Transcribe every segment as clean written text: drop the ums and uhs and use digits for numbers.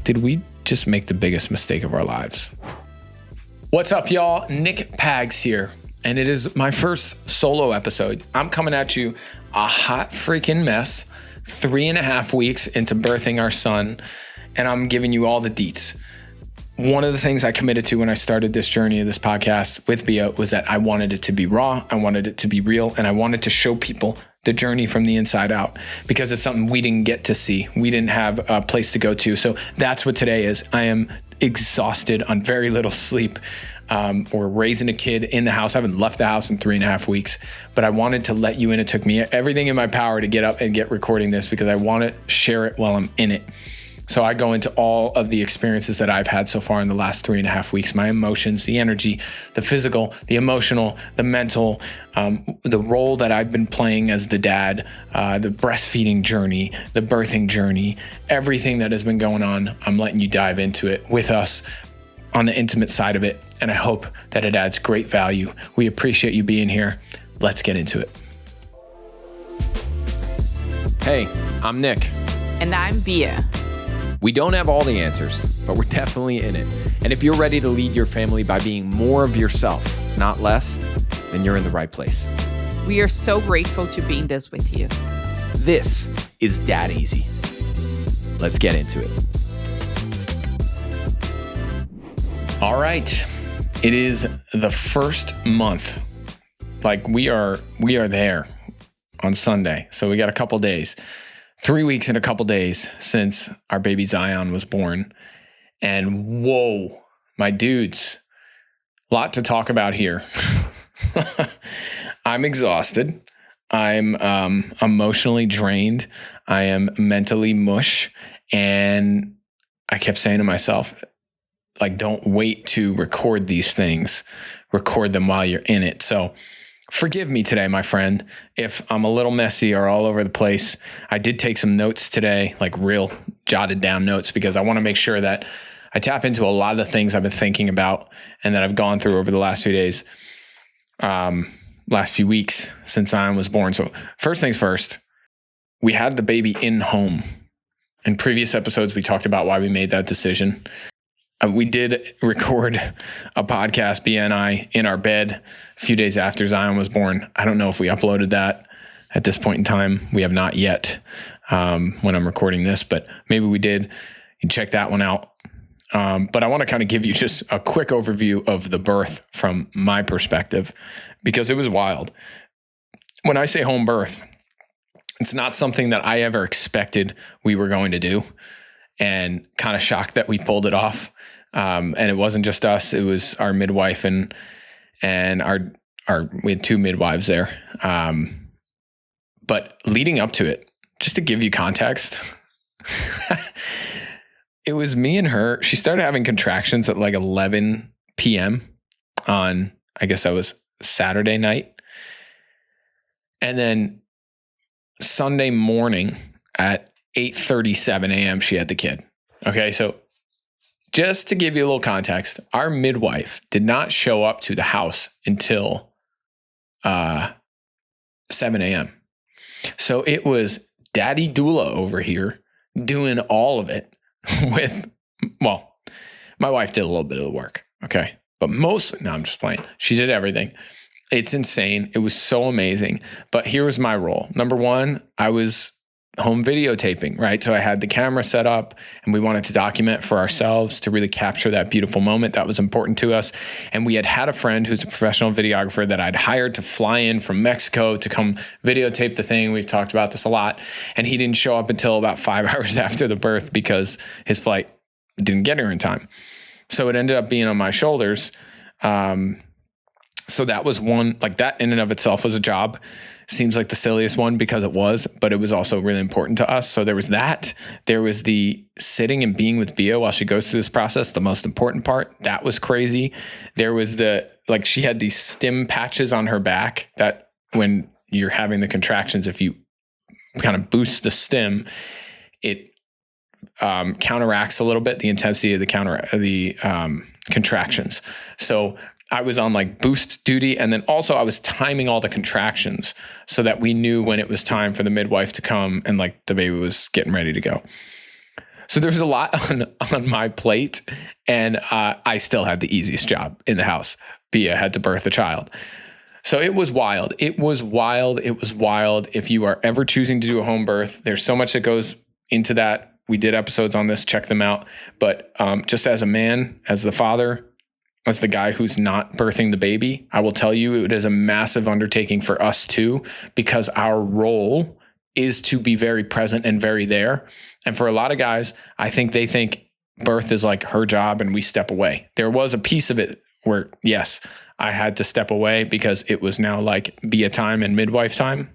did we just make the biggest mistake of our lives? What's up, y'all? Nick Pags here, and it is my first solo episode. I'm coming at you a hot freaking mess, 3.5 weeks into birthing our son, and I'm giving you all the deets. One of the things I committed to when I started this journey of this podcast with Bia was that I wanted it to be raw, I wanted it to be real, and I wanted to show people the journey from the inside out, because it's something we didn't get to see. We didn't have a place to go to. So that's what today is. I am exhausted on very little sleep. We're raising a kid in the house. I haven't left the house in 3.5 weeks, but I wanted to let you in. It took me everything in my power to get up and get recording this because I want to share it while I'm in it. So I go into all of the experiences that I've had so far in the last 3.5 weeks, my emotions, the energy, the physical, the emotional, the mental, the role that I've been playing as the dad, the breastfeeding journey, the birthing journey, everything that has been going on. I'm letting you dive into it with us on the intimate side of it. And I hope that it adds great value. We appreciate you being here. Let's get into it. Hey, I'm Nick. And I'm Bia. We don't have all the answers, but we're definitely in it. And if you're ready to lead your family by being more of yourself, not less, then you're in the right place. We are so grateful to be in this with you. This is Dad Easy. Let's get into it. All right. It is the first month. Like we are there on Sunday. So we got a couple days. 3 weeks and a couple days since our baby Zion was born. And whoa, my dudes, a lot to talk about here. I'm exhausted. I'm emotionally drained. I am mentally mush. And I kept saying to myself, like, don't wait to record these things. Record them while you're in it. So forgive me today, my friend, if I'm a little messy or all over the place. I did take some notes today, like real jotted down notes, because I want to make sure that I tap into a lot of the things I've been thinking about and that I've gone through over the last few days, last few weeks since Zion was born. So first things first, we had the baby in home. In previous episodes, we talked about why we made that decision. We did record a podcast, Bia and I, in our bed a few days after Zion was born. I don't know if we uploaded that at this point in time. We have not yet when I'm recording this, but maybe we did. You can check that one out. But I want to kind of give you just a quick overview of the birth from my perspective, because it was wild. When I say home birth, it's not something that I ever expected we were going to do, and kind of shocked that we pulled it off. And it wasn't just us, it was our midwife and our we had 2 midwives there. But leading up to it, just to give you context, it was me and her. She started having contractions at like 11 p.m. on, I guess that was Saturday night. And then Sunday morning at 8:37 a.m., she had the kid. Okay, so just to give you a little context, our midwife did not show up to the house until 7 a.m. So it was Daddy Doula over here doing all of it with, well, my wife did a little bit of the work, okay? But mostly, no, I'm just playing. She did everything. It's insane. It was so amazing. But here was my role. Number one, I was home videotaping, right? So I had the camera set up and we wanted to document for ourselves to really capture that beautiful moment. That was important to us. And we had a friend who's a professional videographer that I'd hired to fly in from Mexico to come videotape the thing. We've talked about this a lot. And he didn't show up until about 5 hours after the birth because his flight didn't get here in time. So it ended up being on my shoulders. So that was one, like that in and of itself was a job. Seems like the silliest one because it was, but it was also really important to us. So there was that. There was the sitting and being with Bia while she goes through this process, the most important part. That was crazy. There was she had these stim patches on her back that when you're having the contractions, if you kind of boost the stim, it counteracts a little bit the intensity of the contractions. So I was on like boost duty. And then also I was timing all the contractions so that we knew when it was time for the midwife to come and like the baby was getting ready to go. So there's a lot on my plate, and I still had the easiest job in the house. Bia had to birth a child. So it was wild. It was wild. It was wild. If you are ever choosing to do a home birth, there's so much that goes into that. We did episodes on this, check them out. But just as a man, as the father, as the guy who's not birthing the baby, I will tell you it is a massive undertaking for us too, because our role is to be very present and very there. And for a lot of guys, I think they think birth is like her job and we step away. There was a piece of it where, yes, I had to step away because it was now like Bia time and midwife time.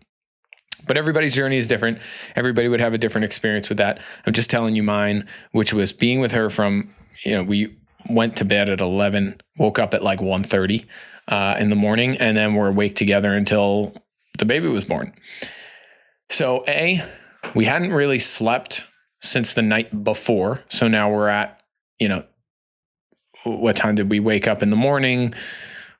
But everybody's journey is different. Everybody would have a different experience with that. I'm just telling you mine, which was being with her from, we went to bed at 11, woke up at like 1:30 in the morning, and then we're awake together until the baby was born. So we hadn't really slept since the night before. So now we're at, what time did we wake up in the morning?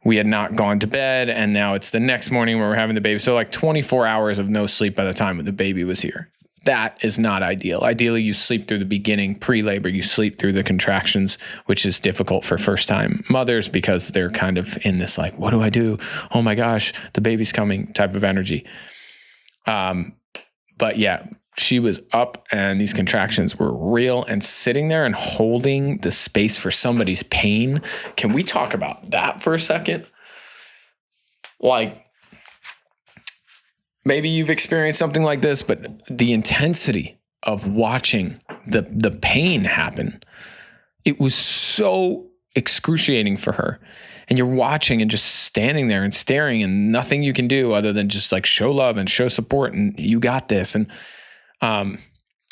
We had not gone to bed, and now it's the next morning where we're having the baby. So like 24 hours of no sleep by the time the baby was here. That is not ideal. Ideally, you sleep through the beginning, pre-labor, you sleep through the contractions, which is difficult for first-time mothers because they're kind of in this like, what do I do? Oh my gosh, the baby's coming type of energy. But yeah, she was up and these contractions were real, and sitting there and holding the space for somebody's pain. Can we talk about that for a second? Like, maybe you've experienced something like this, but the intensity of watching the pain happen, it was so excruciating for her. And you're watching and just standing there and staring, and nothing you can do other than just like show love and show support, and you got this. And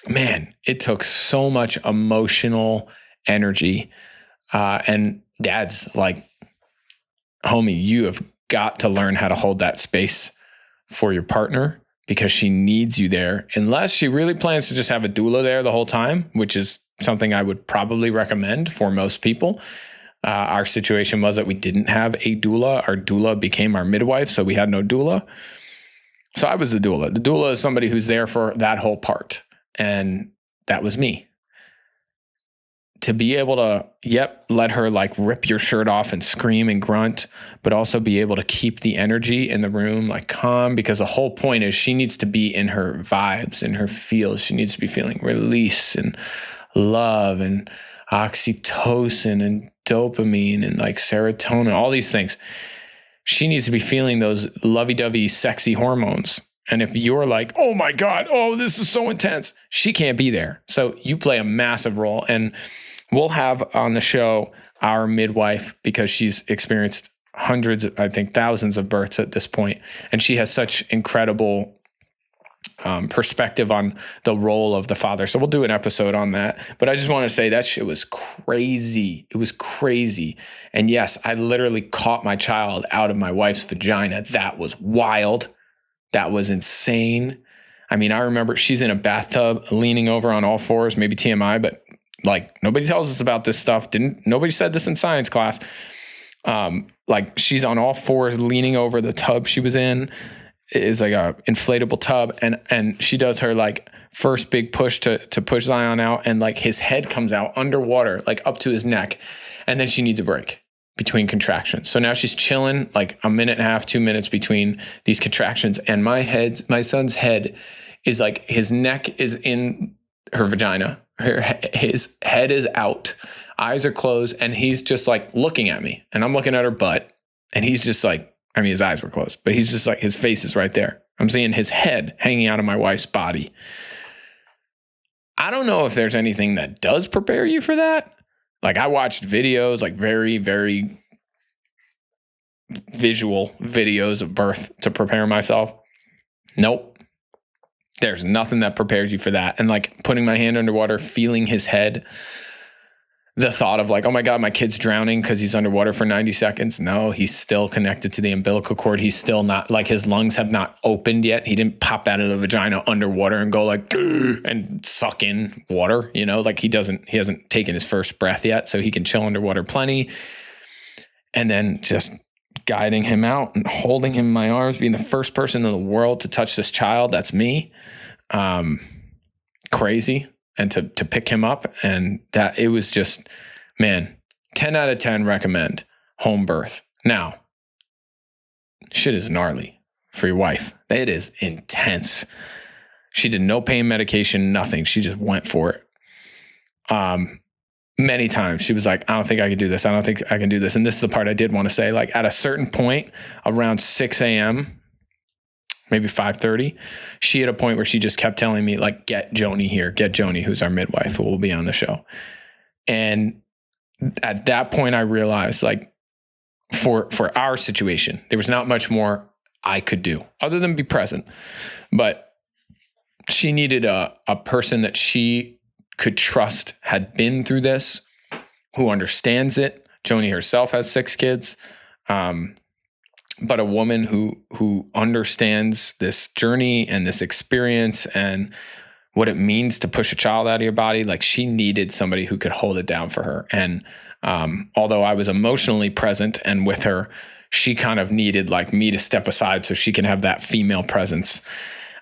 man, it took so much emotional energy. And dad's like, homie, you have got to learn how to hold that space for your partner, because she needs you there. Unless she really plans to just have a doula there the whole time, which is something I would probably recommend for most people. Our situation was that we didn't have a doula. Our doula became our midwife, so we had no doula. So I was the doula. The doula is somebody who's there for that whole part. And that was me. To be able to, let her like rip your shirt off and scream and grunt, but also be able to keep the energy in the room like calm, because the whole point is she needs to be in her vibes, in her feels. She needs to be feeling release and love and oxytocin and dopamine and like serotonin, all these things. She needs to be feeling those lovey-dovey, sexy hormones. And if you're like, oh my God, this is so intense, she can't be there. So you play a massive role. And we'll have on the show our midwife, because she's experienced hundreds, I think thousands of births at this point. And she has such incredible perspective on the role of the father. So we'll do an episode on that. But I just want to say that shit was crazy. It was crazy. And yes, I literally caught my child out of my wife's vagina. That was wild. That was insane. I mean, I remember she's in a bathtub leaning over on all fours, maybe TMI, but like nobody tells us about this stuff. Nobody said this in science class. Like she's on all fours leaning over the tub she was in. Is like a inflatable tub, and she does her like first big push to push Zion out, and like his head comes out underwater, like up to his neck, and then she needs a break between contractions. So now she's chilling like a minute and a half, 2 minutes between these contractions, and my son's head is like, his neck is in her vagina, his head is out, eyes are closed, and he's just like looking at me, and I'm looking at her butt, and he's just like, I mean, his eyes were closed, but he's just like, his face is right there. I'm seeing his head hanging out of my wife's body. I don't know if there's anything that does prepare you for that. Like I watched videos, like very, very visual videos of birth to prepare myself. Nope. There's nothing that prepares you for that. And like putting my hand underwater, feeling his head, the thought of like, oh my God, my kid's drowning because he's underwater for 90 seconds. No, he's still connected to the umbilical cord. He's still not, like his lungs have not opened yet. He didn't pop out of the vagina underwater and go like, and suck in water, like he hasn't taken his first breath yet. So he can chill underwater plenty. And then just guiding him out and holding him in my arms, being the first person in the world to touch this child. That's me. Crazy. and to pick him up. And that it was just, man, 10 out of 10 recommend home birth. Now, shit is gnarly for your wife. It is intense. She did no pain medication, nothing. She just went for it. Many times she was like, I don't think I can do this. I don't think I can do this. And this is the part I did want to say, like at a certain point around 6 a.m., maybe 5:30, she had a point where she just kept telling me like, get Joni here, get Joni, who's our midwife, who will be on the show. And at that point I realized like for our situation, there was not much more I could do other than be present, but she needed a person that she could trust had been through this, who understands it. Joni herself has 6 kids, but a woman who understands this journey and this experience and what it means to push a child out of your body. Like she needed somebody who could hold it down for her. And although I was emotionally present and with her, she kind of needed like me to step aside so she can have that female presence.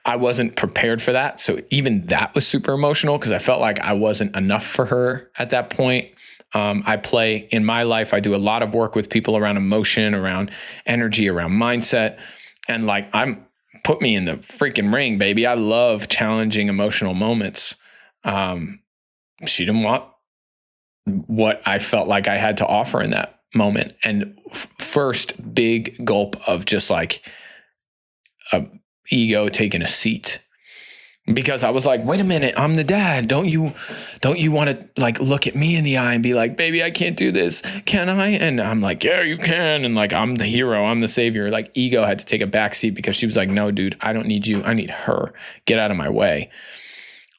I wasn't prepared for that. So even that was super emotional because I felt like I wasn't enough for her at that point. In my life, I do a lot of work with people around emotion, around energy, around mindset. And like, put me in the freaking ring, baby. I love challenging emotional moments. She didn't want what I felt like I had to offer in that moment. And first big gulp of just like a ego taking a seat, because I was like, wait a minute, I'm the dad. Don't you want to like look at me in the eye and be like, baby, I can't do this. Can I? And I'm like, yeah, you can. And like, I'm the hero. I'm the savior. Like ego had to take a back seat because she was like, no, dude, I don't need you. I need her. Get out of my way.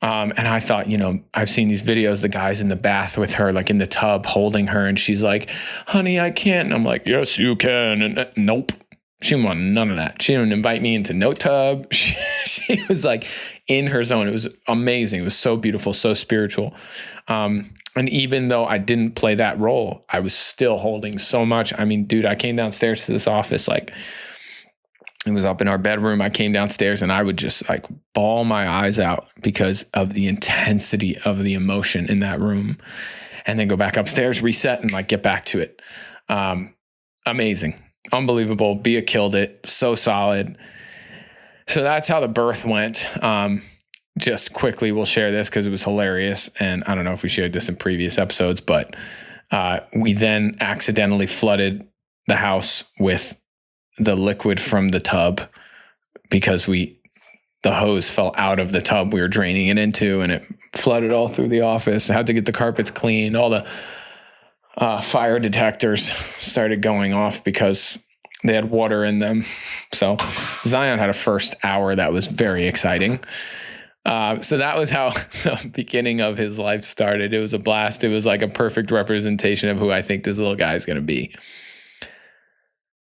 And I thought, I've seen these videos, the guy's in the bath with her, like in the tub holding her. And she's like, honey, I can't. And I'm like, yes, you can. And nope. She didn't want none of that. She didn't invite me into no tub. She was like in her zone. It was amazing. It was so beautiful, so spiritual. And even though I didn't play that role, I was still holding so much. I mean, dude, I came downstairs to this office, like it was up in our bedroom. I came downstairs and I would just like bawl my eyes out because of the intensity of the emotion in that room, and then go back upstairs, reset, and like get back to it. Amazing. Unbelievable. Bia killed it. So solid. So that's how the birth went. Just quickly, we'll share this because it was hilarious. And I don't know if we shared this in previous episodes, but we then accidentally flooded the house with the liquid from the tub because the hose fell out of the tub we were draining it into, and it flooded all through the office. I had to get the carpets cleaned. All the fire detectors started going off because they had water in them. So Zion had a first hour that was very exciting. So that was how the beginning of his life started. It was a blast. It was like a perfect representation of who I think this little guy is going to be.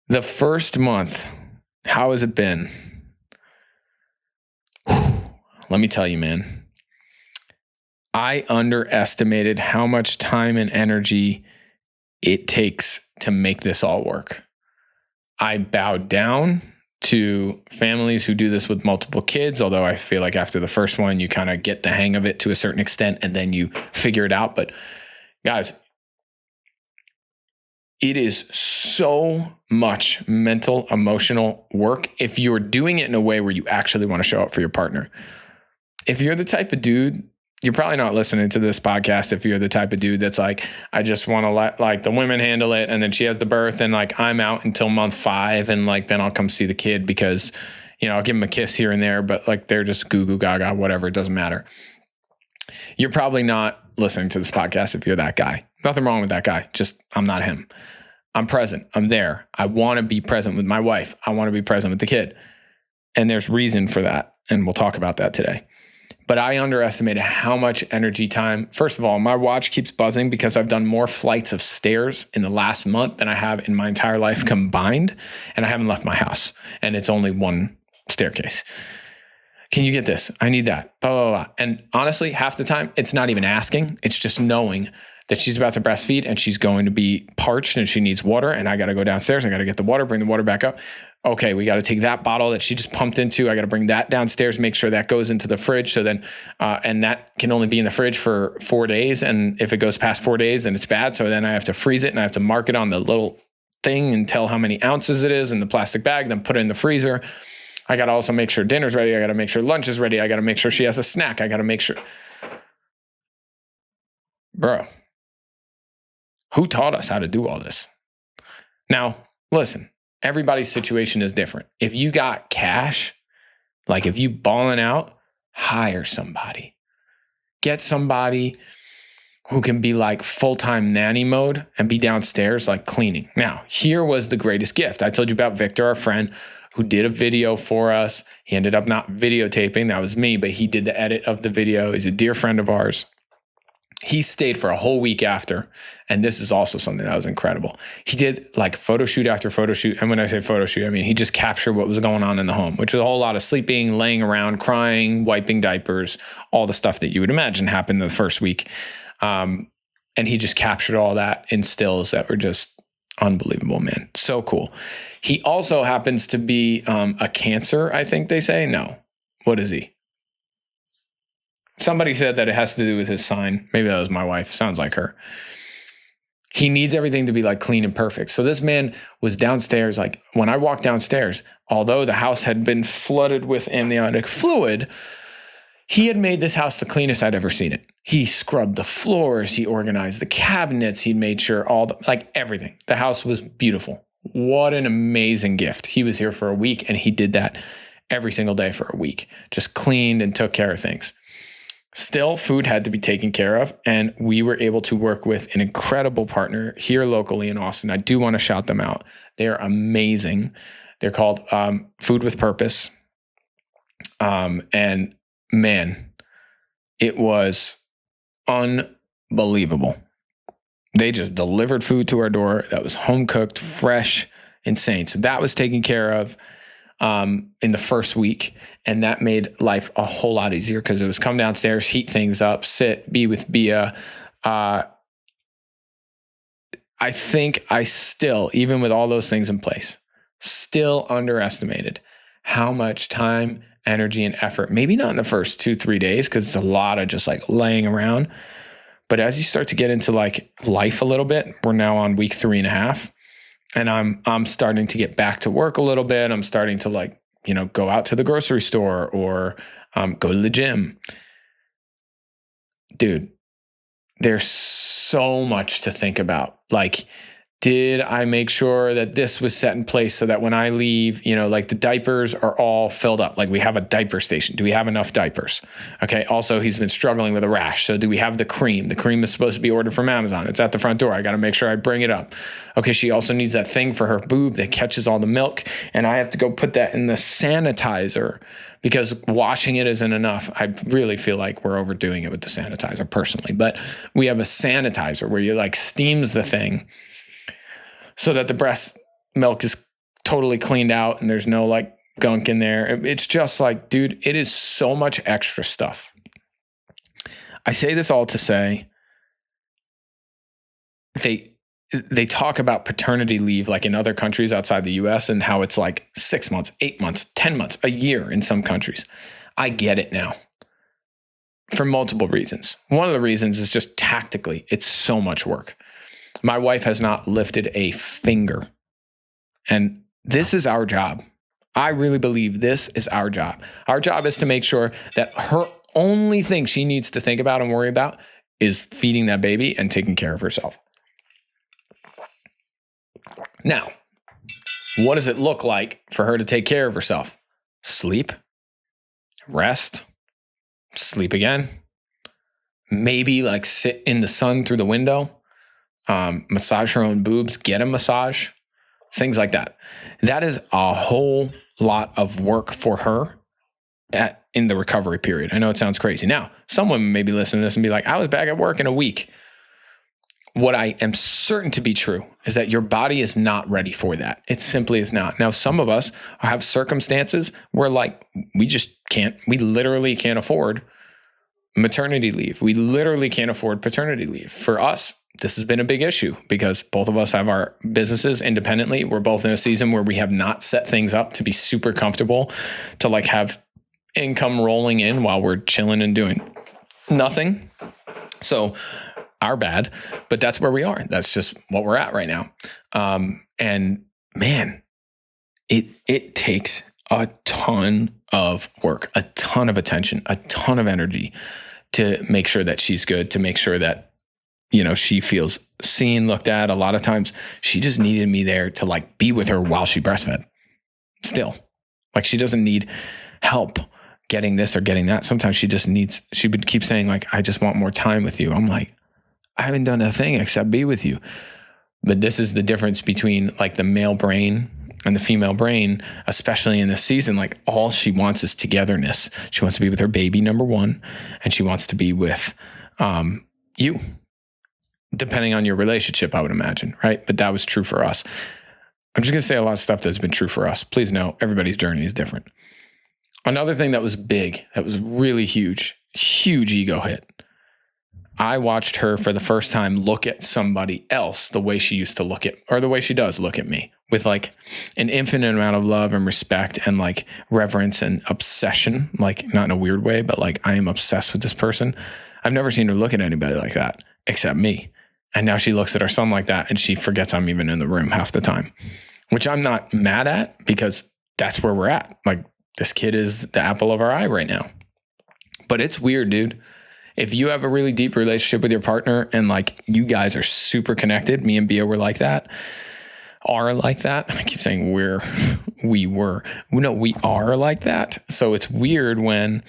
The first month, how has it been? Let me tell you, man. I underestimated how much time and energy it takes to make this all work. I bowed down to families who do this with multiple kids, although I feel like after the first one, you kind of get the hang of it to a certain extent and then you figure it out. But guys, it is so much mental, emotional work if you're doing it in a way where you actually want to show up for your partner. If you're the type of dude, you're probably not listening to this podcast if you're the type of dude that's like, I just want to let like the women handle it, and then she has the birth and like I'm out until month 5, and like then I'll come see the kid because, I'll give them a kiss here and there, but like they're just goo goo gaga, whatever, it doesn't matter. You're probably not listening to this podcast if you're that guy. Nothing wrong with that guy, just I'm not him. I'm present. I'm there. I want to be present with my wife. I want to be present with the kid. And there's reason for that. And we'll talk about that today. But I underestimated how much energy time. First of all, my watch keeps buzzing because I've done more flights of stairs in the last month than I have in my entire life combined. And I haven't left my house. And it's only one staircase. Can you get this? I need that. Blah, blah, blah. And honestly, half the time, it's not even asking. It's just knowing that she's about to breastfeed and she's going to be parched and she needs water. And I got to go downstairs. I got to get the water, bring the water back up. Okay, we got to take that bottle that she just pumped into. I got to bring that downstairs, make sure that goes into the fridge. So then, and that can only be in the fridge for 4 days. And if it goes past 4 days, then it's bad. So then I have to freeze it and I have to mark it on the little thing and tell how many ounces it is in the plastic bag, then put it in the freezer. I got to also make sure dinner's ready. I got to make sure lunch is ready. I got to make sure she has a snack. I got to make sure. Bro, who taught us how to do all this? Now, listen, everybody's situation is different. If you got cash, like if you balling out, hire somebody. Get somebody who can be like full-time nanny mode and be downstairs like cleaning. Now, here was the greatest gift. I told you about Victor, our friend, who did a video for us. He ended up not videotaping. That was me, but he did the edit of the video. He's a dear friend of ours. He stayed for a whole week after. And this is also something that was incredible. He did like photo shoot after photo shoot. And when I say photo shoot, I mean, he just captured what was going on in the home, which was a whole lot of sleeping, laying around, crying, wiping diapers, all the stuff that you would imagine happened the first week. And he just captured all that in stills that were just unbelievable, man. So cool. He also happens to be a Cancer, I think they say. No. What is he? Somebody said that it has to do with his sign. Maybe that was my wife. Sounds like her. He needs everything to be like clean and perfect. So this man was downstairs. Like when I walked downstairs, although the house had been flooded with amniotic fluid, he had made this house the cleanest I'd ever seen it. He scrubbed the floors. He organized the cabinets. He made sure everything. The house was beautiful. What an amazing gift. He was here for a week and he did that every single day for a week. Just cleaned and took care of things. Still, food had to be taken care of, and we were able to work with an incredible partner here locally in Austin. I do want to shout them out. They're amazing. They're called Food with Purpose. And man, it was unbelievable. They just delivered food to our door that was home cooked, fresh, insane. So that was taken care of in the first week. And that made life a whole lot easier because it was come downstairs, heat things up, sit, be with Bia. I think I still, even with all those things in place, still underestimated how much time, energy, and effort, maybe not in the first 2-3 days, because it's a lot of just like laying around. But as you start to get into like life a little bit, we're now on week 3.5. And I'm starting to get back to work a little bit. I'm starting to like, go out to the grocery store or go to the gym. Dude, there's so much to think about. Like, did I make sure that this was set in place so that when I leave, like the diapers are all filled up? Like we have a diaper station. Do we have enough diapers? Okay. Also, he's been struggling with a rash. So do we have the cream? The cream is supposed to be ordered from Amazon. It's at the front door. I got to make sure I bring it up. Okay. She also needs that thing for her boob that catches all the milk. And I have to go put that in the sanitizer because washing it isn't enough. I really feel like we're overdoing it with the sanitizer personally, but we have a sanitizer where you like steams the thing so that the breast milk is totally cleaned out and there's no like gunk in there. It's just like, dude, it is so much extra stuff. I say this all to say they talk about paternity leave like in other countries outside the US and how it's like 6 months, 8 months, 10 months, a year in some countries. I get it now for multiple reasons. One of the reasons is just tactically, it's so much work. My wife has not lifted a finger. And this is our job. I really believe this is our job. Our job is to make sure that her only thing she needs to think about and worry about is feeding that baby and taking care of herself. Now, what does it look like for her to take care of herself? Sleep, rest, sleep again, maybe like sit in the sun through the window. Massage her own boobs, get a massage, things like that. That is a whole lot of work for her in the recovery period. I know it sounds crazy. Now, some women may be listening to this and be like, I was back at work in a week. what I am certain to be true is that your body is not ready for that. It simply is not. Now, some of us have circumstances where like we literally can't afford maternity leave. We literally can't afford paternity leave. For us, this has been a big issue because both of us have our businesses independently. We're both in a season where we have not set things up to be super comfortable, to like have income rolling in while we're chilling and doing nothing. So our bad, but that's where we are. That's just what we're at right now. And man, it takes a ton of work, a ton of attention, a ton of energy to make sure that she's good, to make sure that, you know, she feels seen, looked at. A lot of times she just needed me there to like be with her while she breastfed still. Like she doesn't need help getting this or getting that. Sometimes she would keep saying like, I just want more time with you. I'm like, I haven't done a thing except be with you. But this is the difference between like the male brain and the female brain, especially in this season. Like all she wants is togetherness. She wants to be with her baby, number one, and she wants to be with you, depending on your relationship, I would imagine, right? But that was true for us. I'm just going to say a lot of stuff that's been true for us. Please know everybody's journey is different. Another thing that was big, that was really huge ego hit. I watched her for the first time look at somebody else the way she used to look at, or the way she does look at me, with like an infinite amount of love and respect and like reverence and obsession, like not in a weird way, but like I am obsessed with this person. I've never seen her look at anybody like that except me. And now she looks at her son like that and she forgets I'm even in the room half the time, which I'm not mad at because that's where we're at. Like this kid is the apple of our eye right now. But it's weird, dude. If you have a really deep relationship with your partner and like you guys are super connected, me and Bia were like that, are like that. I keep saying we are like that. So it's weird when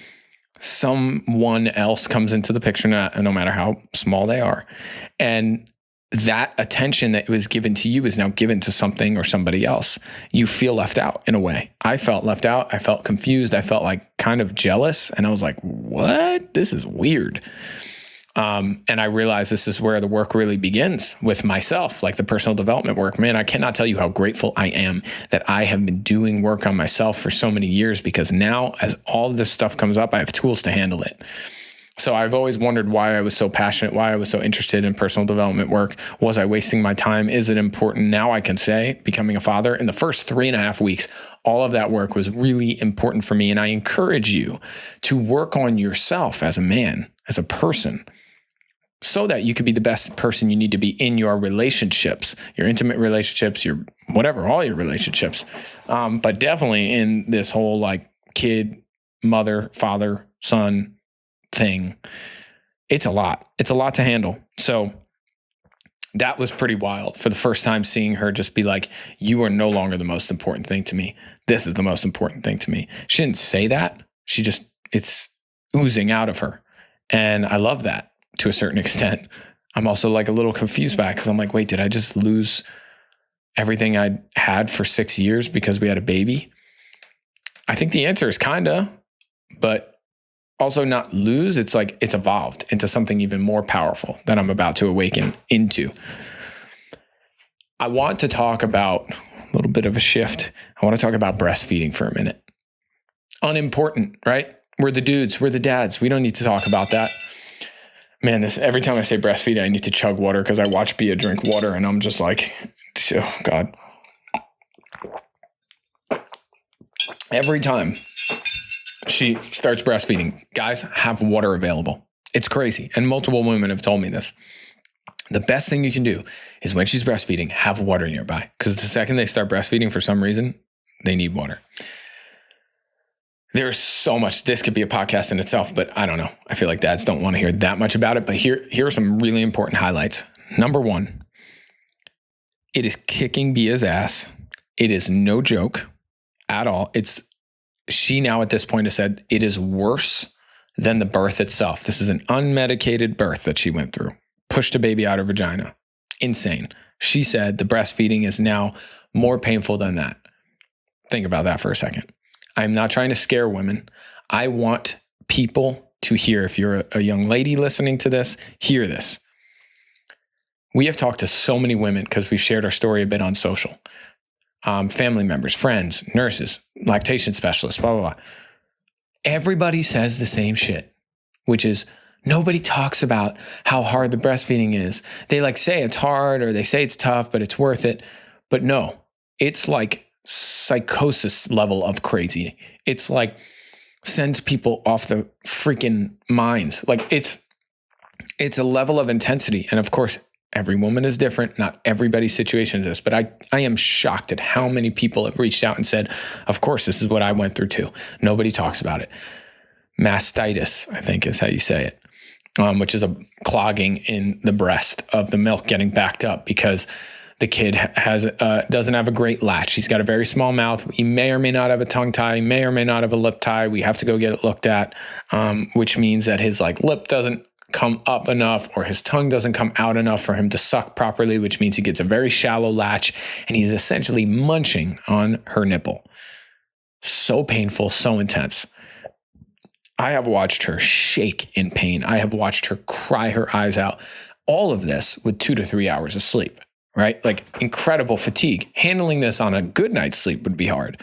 someone else comes into the picture, no matter how small they are. And that attention that was given to you is now given to something or somebody else. You feel left out in a way. I felt left out. I felt confused. I felt like kind of jealous. And I was like, what? This is weird. And I realized this is where the work really begins with myself, like the personal development work. Man, I cannot tell you how grateful I am that I have been doing work on myself for so many years, because now as all of this stuff comes up, I have tools to handle it. So I've always wondered why I was so passionate, why I was so interested in personal development work. Was I wasting my time? Is it important? Now I can say, becoming a father, in the first 3.5 weeks, all of that work was really important for me. And I encourage you to work on yourself as a man, as a person, so that you could be the best person you need to be in your relationships, your intimate relationships, your whatever, all your relationships. But definitely in this whole like kid, mother, father, son thing, it's a lot. It's a lot to handle. So that was pretty wild for the first time, seeing her just be like, you are no longer the most important thing to me. This is the most important thing to me. She didn't say that. It's oozing out of her. And I love that to a certain extent. I'm also like a little confused by it because I'm like, wait, did I just lose everything I had for 6 years because we had a baby? I think the answer is kinda, but also not lose. It's like it's evolved into something even more powerful that I'm about to awaken into. I want to talk about a little bit of a shift. I want to talk about breastfeeding for a minute. Unimportant, right? We're the dudes, we're the dads. We don't need to talk about that. Man, every time I say breastfeeding, I need to chug water because I watch Bia drink water and I'm just like, oh God. Every time she starts breastfeeding, guys, have water available. It's crazy. And multiple women have told me this. The best thing you can do is when she's breastfeeding, have water nearby. Because the second they start breastfeeding, for some reason, they need water. There's so much. This could be a podcast in itself, but I don't know. I feel like dads don't want to hear that much about it. But here are some really important highlights. Number one, it is kicking Bia's ass. It is no joke at all. She now at this point has said it is worse than the birth itself. This is an unmedicated birth that she went through. Pushed a baby out of her vagina. Insane. She said the breastfeeding is now more painful than that. Think about that for a second. I'm not trying to scare women. I want people to hear, if you're a young lady listening to this, hear this. We have talked to so many women because we've shared our story a bit on social. Family members, friends, nurses, lactation specialists, blah, blah, blah. Everybody says the same shit, which is nobody talks about how hard the breastfeeding is. They like say it's hard or they say it's tough, but it's worth it. But no, it's like psychosis level of crazy. It's like sends people off the freaking minds. Like it's a level of intensity. And of course, every woman is different. Not everybody's situation is this, but I am shocked at how many people have reached out and said, of course, this is what I went through too. Nobody talks about it. Mastitis, I think is how you say it, which is a clogging in the breast of the milk getting backed up because the kid doesn't have a great latch. He's got a very small mouth. He may or may not have a tongue tie. He may or may not have a lip tie. We have to go get it looked at, which means that his lip doesn't come up enough or his tongue doesn't come out enough for him to suck properly, which means he gets a very shallow latch and he's essentially munching on her nipple. So painful, so intense. I have watched her shake in pain. I have watched her cry her eyes out. All of this with 2 to 3 hours of sleep, right? Like incredible fatigue. Handling this on a good night's sleep would be hard.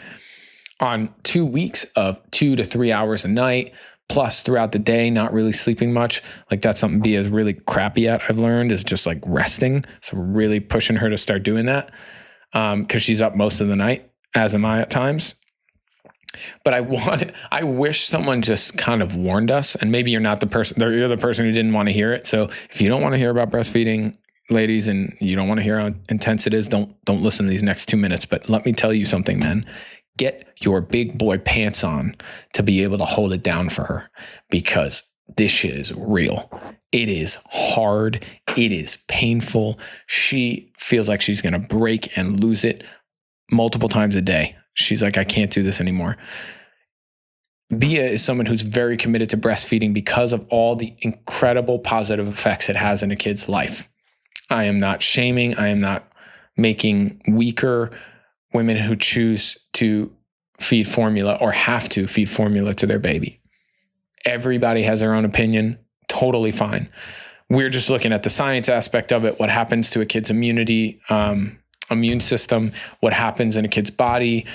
On 2 weeks of 2 to 3 hours a night, plus throughout the day, not really sleeping much. Like that's something Bea is really crappy at, I've learned, is just like resting. So we're really pushing her to start doing that because she's up most of the night, as am I at times. But I wish someone just kind of warned us, and maybe you're not the person, you're the person who didn't want to hear it. So if you don't want to hear about breastfeeding, ladies, and you don't want to hear how intense it is, don't listen to these next 2 minutes. But let me tell you something, men. Get your big boy pants on to be able to hold it down for her because this shit is real. It is hard. It is painful. She feels like she's going to break and lose it multiple times a day. She's like, I can't do this anymore. Bea is someone who's very committed to breastfeeding because of all the incredible positive effects it has in a kid's life. I am not shaming. I am not making weaker women who choose to feed formula or have to feed formula to their baby. Everybody has their own opinion. Totally fine. We're just looking at the science aspect of it, what happens to a kid's immune system, what happens in a kid's body.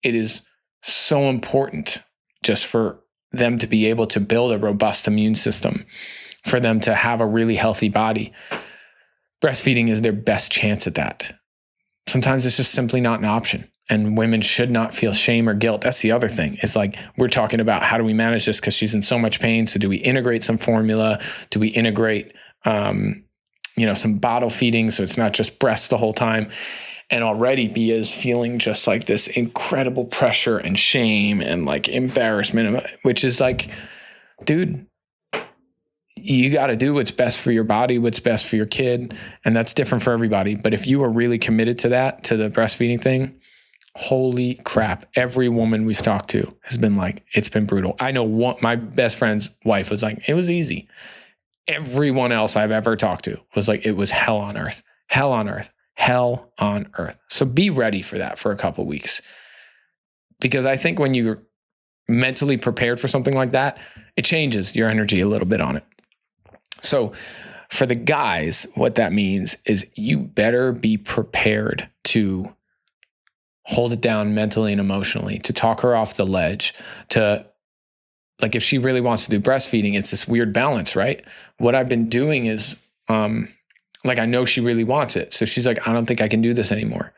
It is so important just for them to be able to build a robust immune system, for them to have a really healthy body. Breastfeeding is their best chance at that. Sometimes it's just simply not an option, and women should not feel shame or guilt. That's the other thing. It's like we're talking about how do we manage this because she's in so much pain. So do we integrate some formula? Do we integrate, some bottle feeding so it's not just breast the whole time? And already Bea is feeling just like this incredible pressure and shame and like embarrassment, which is like, dude, you got to do what's best for your body, what's best for your kid. And that's different for everybody. But if you are really committed to that, to the breastfeeding thing, holy crap. Every woman we've talked to has been like, it's been brutal. I know my best friend's wife was like, it was easy. Everyone else I've ever talked to was like, it was hell on earth, hell on earth, hell on earth. So be ready for that for a couple of weeks. Because I think when you're mentally prepared for something like that, it changes your energy a little bit on it. So for the guys, what that means is you better be prepared to hold it down mentally and emotionally, to talk her off the ledge, to like if she really wants to do breastfeeding, it's this weird balance, right? What I've been doing is I know she really wants it. So she's like, I don't think I can do this anymore.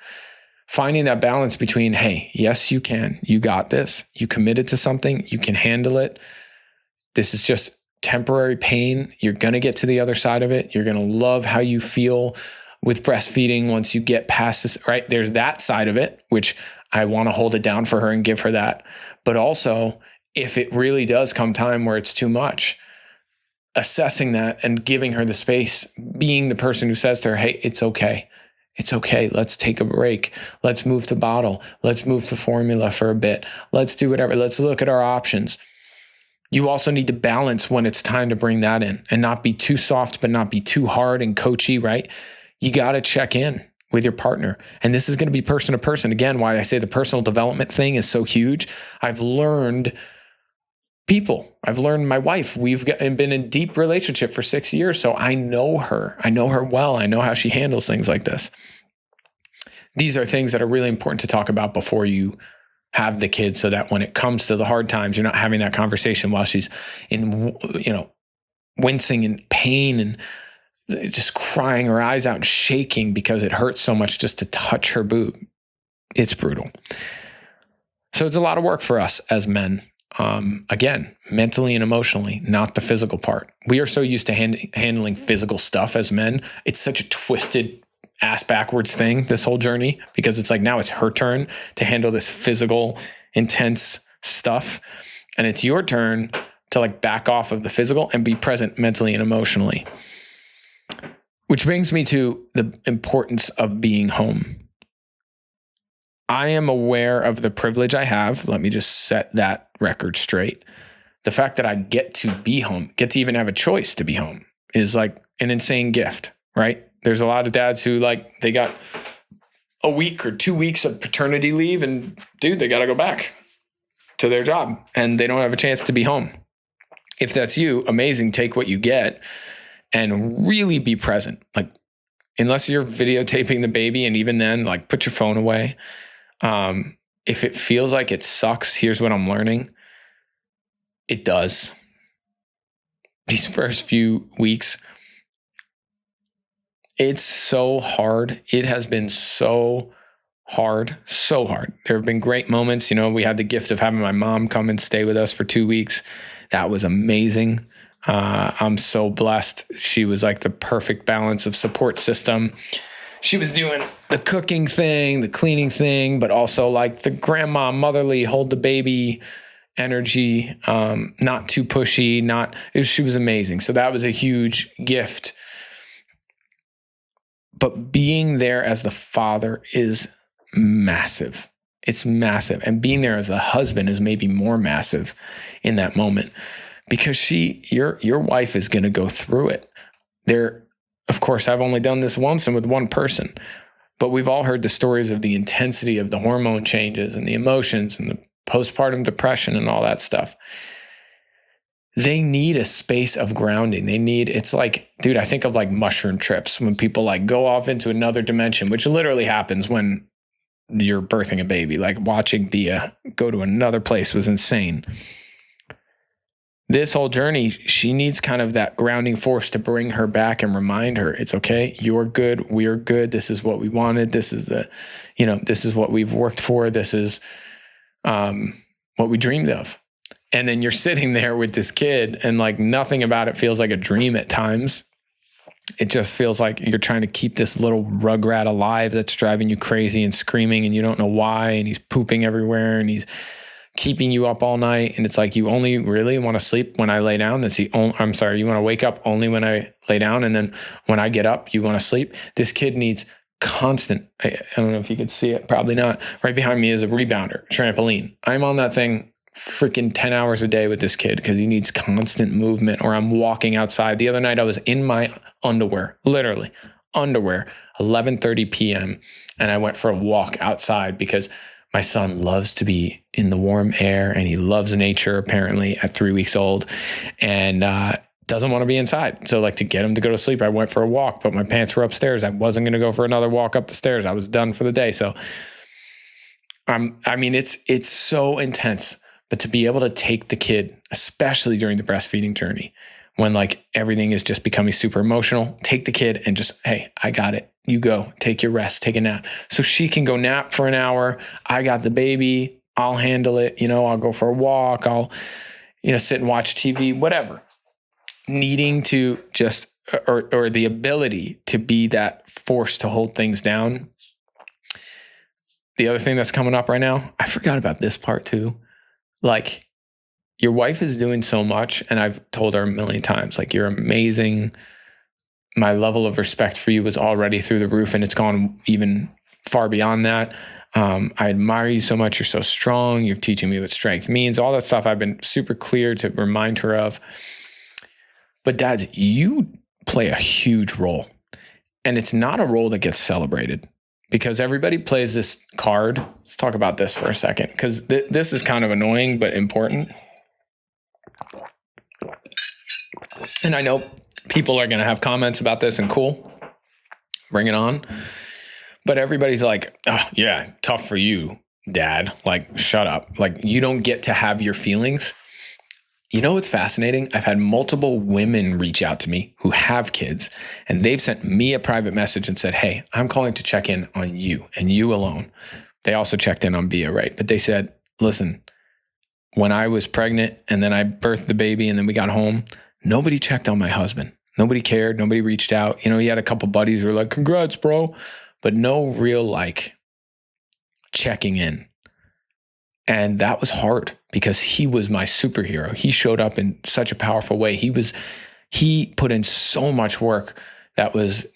Finding that balance between, hey, yes, you can. You got this. You committed to something. You can handle it. This is just temporary pain. You're going to get to the other side of it. You're going to love how you feel with breastfeeding once you get past this, right? There's that side of it, which I want to hold it down for her and give her that. But also, if it really does come time where it's too much, assessing that and giving her the space, being the person who says to her, hey, it's okay. It's okay. Let's take a break. Let's move to bottle. Let's move to formula for a bit. Let's do whatever. Let's look at our options. You also need to balance when it's time to bring that in and not be too soft, but not be too hard and coachy, right? You got to check in with your partner. And this is going to be person to person. Again, why I say the personal development thing is so huge. I've learned people. I've learned my wife. We've been in deep relationship for 6 years. So I know her. I know her well. I know how she handles things like this. These are things that are really important to talk about before you have the kid, so that when it comes to the hard times, you're not having that conversation while she's in, wincing in pain and just crying her eyes out and shaking because it hurts so much just to touch her boob. It's brutal. So it's a lot of work for us as men. Again, mentally and emotionally, not the physical part. We are so used to handling physical stuff as men. It's such a twisted ass backwards thing, this whole journey, because it's like now it's her turn to handle this physical, intense stuff. And it's your turn to like back off of the physical and be present mentally and emotionally. Which brings me to the importance of being home. I am aware of the privilege I have. Let me just set that record straight. The fact that I get to be home, get to even have a choice to be home, is like an insane gift, right? There's a lot of dads who they got a week or 2 weeks of paternity leave and dude, they got to go back to their job and they don't have a chance to be home. If that's you, amazing. Take what you get and really be present. Like, unless you're videotaping the baby, and even then, like, put your phone away. If it feels like it sucks, here's what I'm learning. It does. These first few weeks, it's so hard. It has been so hard, so hard. There have been great moments. We had the gift of having my mom come and stay with us for 2 weeks. That was amazing. I'm so blessed. She was like the perfect balance of support system. She was doing the cooking thing, the cleaning thing, but also like the grandma, motherly, hold the baby energy, not too pushy, she was amazing. So that was a huge gift. But being there as the father is massive. It's massive. And being there as a husband is maybe more massive in that moment, because your wife is going to go through it. Of course, I've only done this once and with one person, but we've all heard the stories of the intensity of the hormone changes and the emotions and the postpartum depression and all that stuff. They need a space of grounding. It's like, dude, I think of like mushroom trips when people like go off into another dimension, which literally happens when you're birthing a baby. Like watching Bia go to another place was insane. This whole journey, she needs kind of that grounding force to bring her back and remind her, it's okay. You're good. We're good. This is what we wanted. This is this is what we've worked for. This is what we dreamed of. And then you're sitting there with this kid and like nothing about it feels like a dream at times. It just feels like you're trying to keep this little rugrat alive that's driving you crazy and screaming and you don't know why. And he's pooping everywhere and he's keeping you up all night. And it's like, you only really want to sleep when I lay down. You want to wake up only when I lay down. And then when I get up, you want to sleep. This kid needs constant, I don't know if you could see it, probably not. Right behind me is a rebounder, trampoline. I'm on that thing freaking 10 hours a day with this kid because he needs constant movement, or I'm walking outside. The other night I was in my underwear, literally underwear, 11:30 p.m. And I went for a walk outside because my son loves to be in the warm air and he loves nature apparently at 3 weeks old and doesn't want to be inside. So like to get him to go to sleep, I went for a walk, but my pants were upstairs. I wasn't going to go for another walk up the stairs. I was done for the day. So it's so intense. But to be able to take the kid, especially during the breastfeeding journey, when like everything is just becoming super emotional, take the kid and just, hey, I got it. You go, take your rest, take a nap. So she can go nap for an hour. I got the baby. I'll handle it. I'll go for a walk. I'll, sit and watch TV, whatever. Needing to just, or the ability to be that force to hold things down. The other thing that's coming up right now, I forgot about this part too. Like, your wife is doing so much, and I've told her a million times, like, you're amazing. My level of respect for you was already through the roof, and it's gone even far beyond that. I admire you so much. You're so strong. You're teaching me what strength means. All that stuff I've been super clear to remind her of. But dads, you play a huge role, and it's not a role that gets celebrated. Because everybody plays this card. Let's talk about this for a second, because this is kind of annoying but important. And I know people are going to have comments about this, and cool, bring it on. But everybody's like, oh, yeah, tough for you, dad. Like, shut up. Like, you don't get to have your feelings. You know what's fascinating? I've had multiple women reach out to me who have kids, and they've sent me a private message and said, hey, I'm calling to check in on you and you alone. They also checked in on Bia, right? But they said, listen, when I was pregnant and then I birthed the baby and then we got home, nobody checked on my husband. Nobody cared. Nobody reached out. You know, he had a couple buddies who were like, congrats, bro. But no real like checking in. And that was hard because he was my superhero. He showed up in such a powerful way. He put in so much work that was,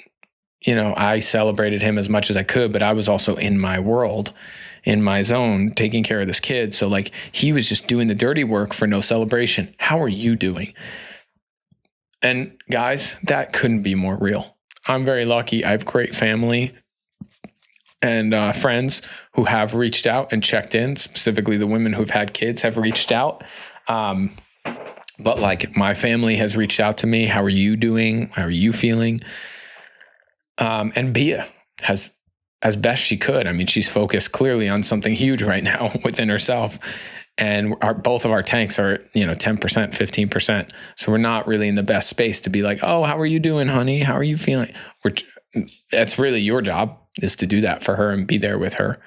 you know, I celebrated him as much as I could, but I was also in my world, in my zone, taking care of this kid. So like he was just doing the dirty work for no celebration. How are you doing? And guys, that couldn't be more real. I'm very lucky. I have great family and friends who have reached out and checked in. Specifically, the women who've had kids have reached out. But like my family has reached out to me. How are you doing? How are you feeling? And Bia has, as best she could. I mean, she's focused clearly on something huge right now within herself. And both of our tanks are, 10%, 15%. So we're not really in the best space to be like, oh, how are you doing, honey? How are you feeling? That's really your job, is to do that for her and be there with her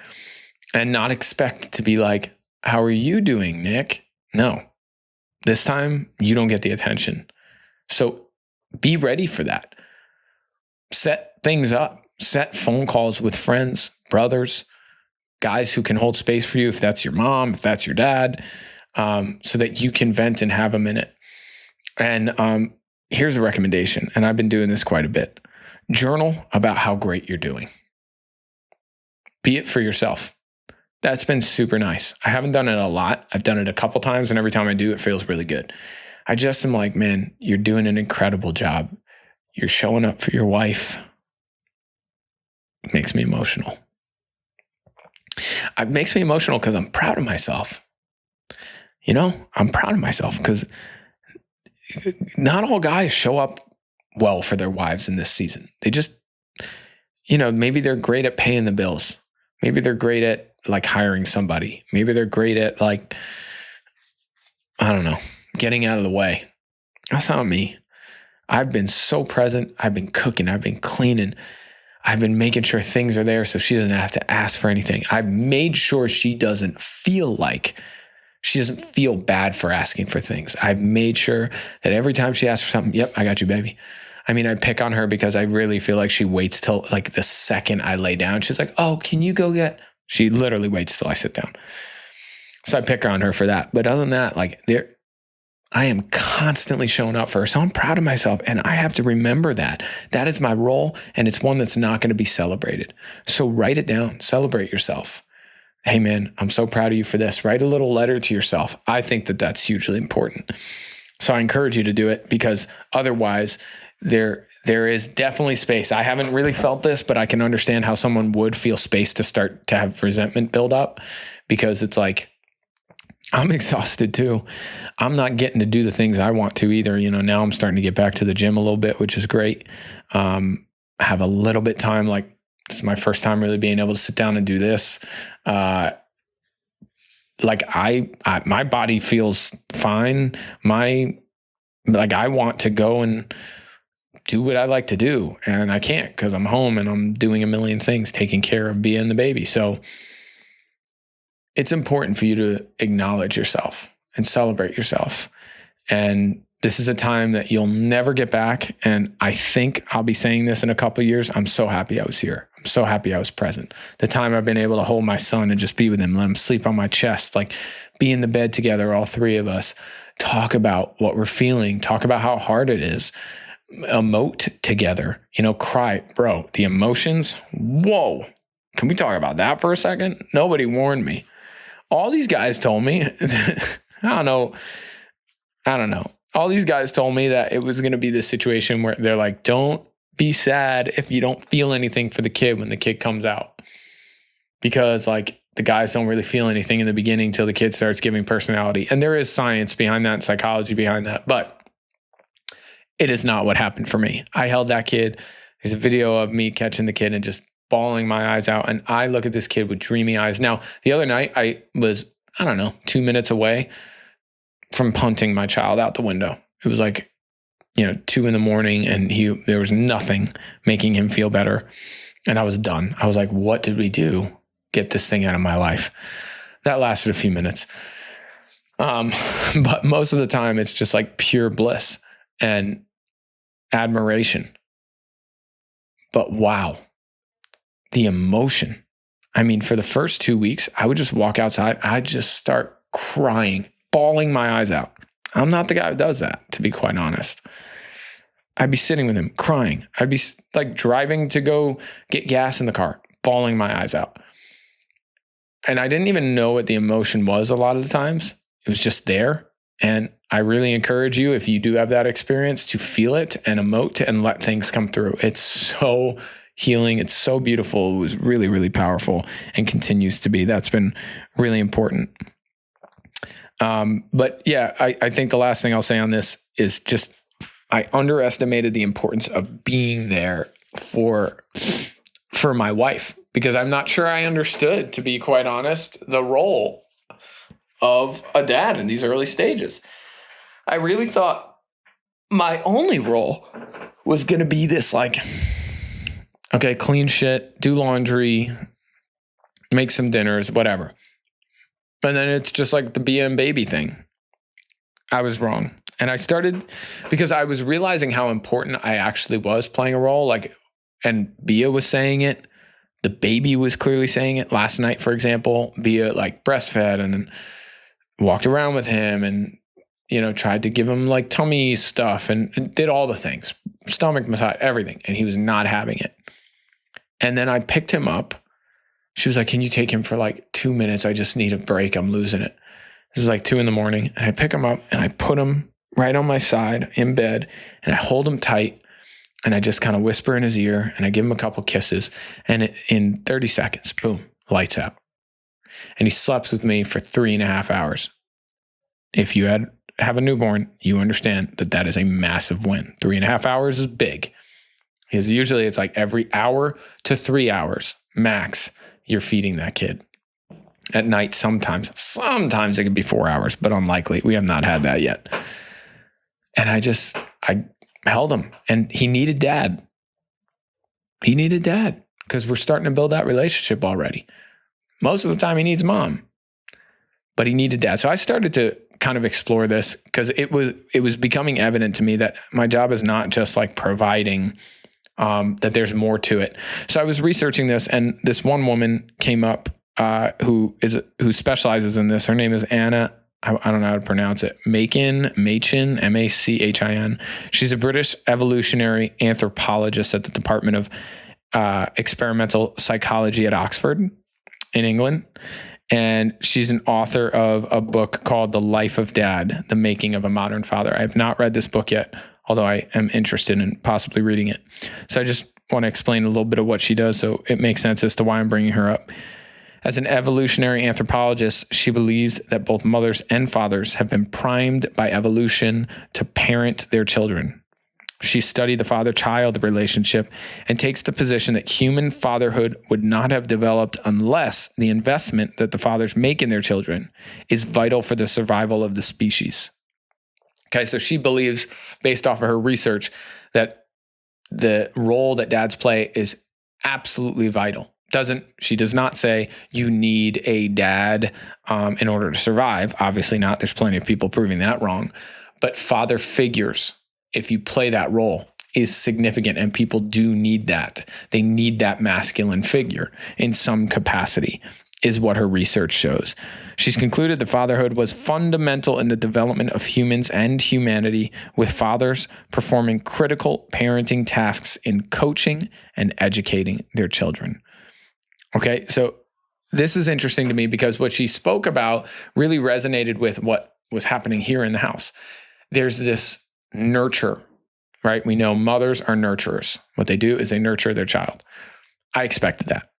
and not expect to be like, how are you doing, Nick? No, this time you don't get the attention. So be ready for that. Set things up, set phone calls with friends, brothers, guys who can hold space for you. If that's your mom, if that's your dad, so that you can vent and have a minute. And here's a recommendation. And I've been doing this quite a bit. Journal about how great you're doing. Be it for yourself. That's been super nice. I haven't done it a lot. I've done it a couple times, and every time I do, it feels really good. I just am like, man, you're doing an incredible job. You're showing up for your wife. It makes me emotional. It makes me emotional because I'm proud of myself. I'm proud of myself because not all guys show up well for their wives in this season. They just, maybe they're great at paying the bills. Maybe they're great at like hiring somebody. Maybe they're great at like, I don't know, getting out of the way. That's not me. I've been so present. I've been cooking. I've been cleaning. I've been making sure things are there so she doesn't have to ask for anything. I've made sure she doesn't feel bad for asking for things. I've made sure that every time she asks for something, yep, I got you, baby. I mean, I pick on her because I really feel like she waits till like the second I lay down. She's like, oh, can you go get? She literally waits till I sit down. So I pick on her for that. But other than that, I am constantly showing up for her. So I'm proud of myself. And I have to remember that. That is my role. And it's one that's not going to be celebrated. So write it down. Celebrate yourself. Hey, man, I'm so proud of you for this. Write a little letter to yourself. I think that that's hugely important. So I encourage you to do it because otherwise there is definitely space. I haven't really felt this, but I can understand how someone would feel space to start to have resentment build up because it's like, I'm exhausted too. I'm not getting to do the things I want to either. Now I'm starting to get back to the gym a little bit, which is great. Have a little bit time. Like this is my first time really being able to sit down and do this. My body feels fine. I want to go and do what I like to do. And I can't because I'm home and I'm doing a million things, taking care of Bia and the baby. So it's important for you to acknowledge yourself and celebrate yourself. And this is a time that you'll never get back. And I think I'll be saying this in a couple of years. I'm so happy I was here. I'm so happy I was present. The time I've been able to hold my son and just be with him, let him sleep on my chest, like be in the bed together, all three of us, talk about what we're feeling, talk about how hard it is, emote together, cry. Bro, the emotions, whoa. Can we talk about that for a second? Nobody warned me. All these guys told me, I don't know. All these guys told me that it was going to be this situation where they're like, don't be sad if you don't feel anything for the kid when the kid comes out. Because like the guys don't really feel anything in the beginning till the kid starts giving personality. And there is science behind that, psychology behind that. But It is not what happened for me. I held that kid. There's a video of me catching the kid and just bawling my eyes out. And I look at this kid with dreamy eyes. Now, the other night I was, 2 minutes away from punting my child out the window. It was like, 2 a.m. and there was nothing making him feel better. And I was done. I was like, what did we do? Get this thing out of my life. That lasted a few minutes. But most of the time it's just like pure bliss and admiration. But wow, the emotion. I mean, for the first 2 weeks, I would just walk outside. I'd just start crying, bawling my eyes out. I'm not the guy who does that, to be quite honest. I'd be sitting with him crying. I'd be like driving to go get gas in the car, bawling my eyes out. And I didn't even know what the emotion was a lot of the times. It was just there. And I really encourage you, if you do have that experience, to feel it and emote and let things come through. It's so healing. It's so beautiful. It was really, really powerful and continues to be. That's been really important. But yeah, I think the last thing I'll say on this is just, I underestimated the importance of being there for my wife, because I'm not sure I understood, to be quite honest, the role of a dad in these early stages. I really thought my only role was going to be this, like, okay, clean shit, do laundry, make some dinners, whatever. And then it's just like the BM baby thing. I was wrong. And I started, because I was realizing how important I actually was playing a role. Like, and Bia was saying it. The baby was clearly saying it. Last night, for example, Bia like breastfed and then walked around with him and, tried to give him like tummy stuff and did all the things, stomach massage, everything. And he was not having it. And then I picked him up. She was like, can you take him for like 2 minutes? I just need a break. I'm losing it. This is like 2 a.m. And I pick him up and I put him right on my side in bed and I hold him tight and I just kind of whisper in his ear and I give him a couple kisses. And in 30 seconds, boom, lights out. And he slept with me for 3.5 hours. If you have a newborn, you understand that is a massive win. 3.5 hours is big. Because usually it's like every hour to 3 hours max, you're feeding that kid. At night, sometimes it could be 4 hours, but unlikely. We have not had that yet. And I held him and he needed dad. He needed dad because we're starting to build that relationship already. Most of the time he needs mom, but he needed dad. So I started to kind of explore this because it was becoming evident to me that my job is not just like providing, that there's more to it. So I was researching this and this one woman came up who specializes in this. Her name is Anna. I don't know how to pronounce it. Machin, Machin. She's a British evolutionary anthropologist at the Department of Experimental Psychology at Oxford in England. And she's an author of a book called The Life of Dad, The Making of a Modern Father. I have not read this book yet, although I am interested in possibly reading it. So I just want to explain a little bit of what she does so it makes sense as to why I'm bringing her up. As an evolutionary anthropologist, she believes that both mothers and fathers have been primed by evolution to parent their children. She studied the father-child relationship and takes the position that human fatherhood would not have developed unless the investment that the fathers make in their children is vital for the survival of the species. Okay, so she believes, based off of her research, that the role that dads play is absolutely vital. She does not say you need a dad in order to survive. Obviously not. There's plenty of people proving that wrong. But father figures, if you play that role, is significant, and people do need that. They need that masculine figure in some capacity, is what her research shows. She's concluded that fatherhood was fundamental in the development of humans and humanity, with fathers performing critical parenting tasks in coaching and educating their children. Okay, so this is interesting to me because what she spoke about really resonated with what was happening here in the house. There's this nurture, right? We know mothers are nurturers. What they do is they nurture their child. I expected that,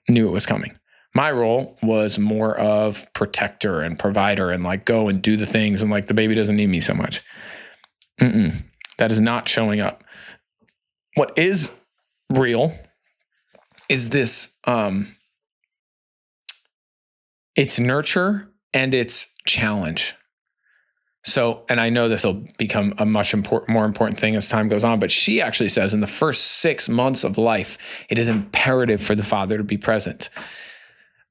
knew it was coming. My role was more of protector and provider and like go and do the things and like the baby doesn't need me so much. The That is not showing up. What is real is this, it's nurture and it's challenge. So, and I know this will become a much more important thing as time goes on, but she actually says in the first 6 months of life, it is imperative for the father to be present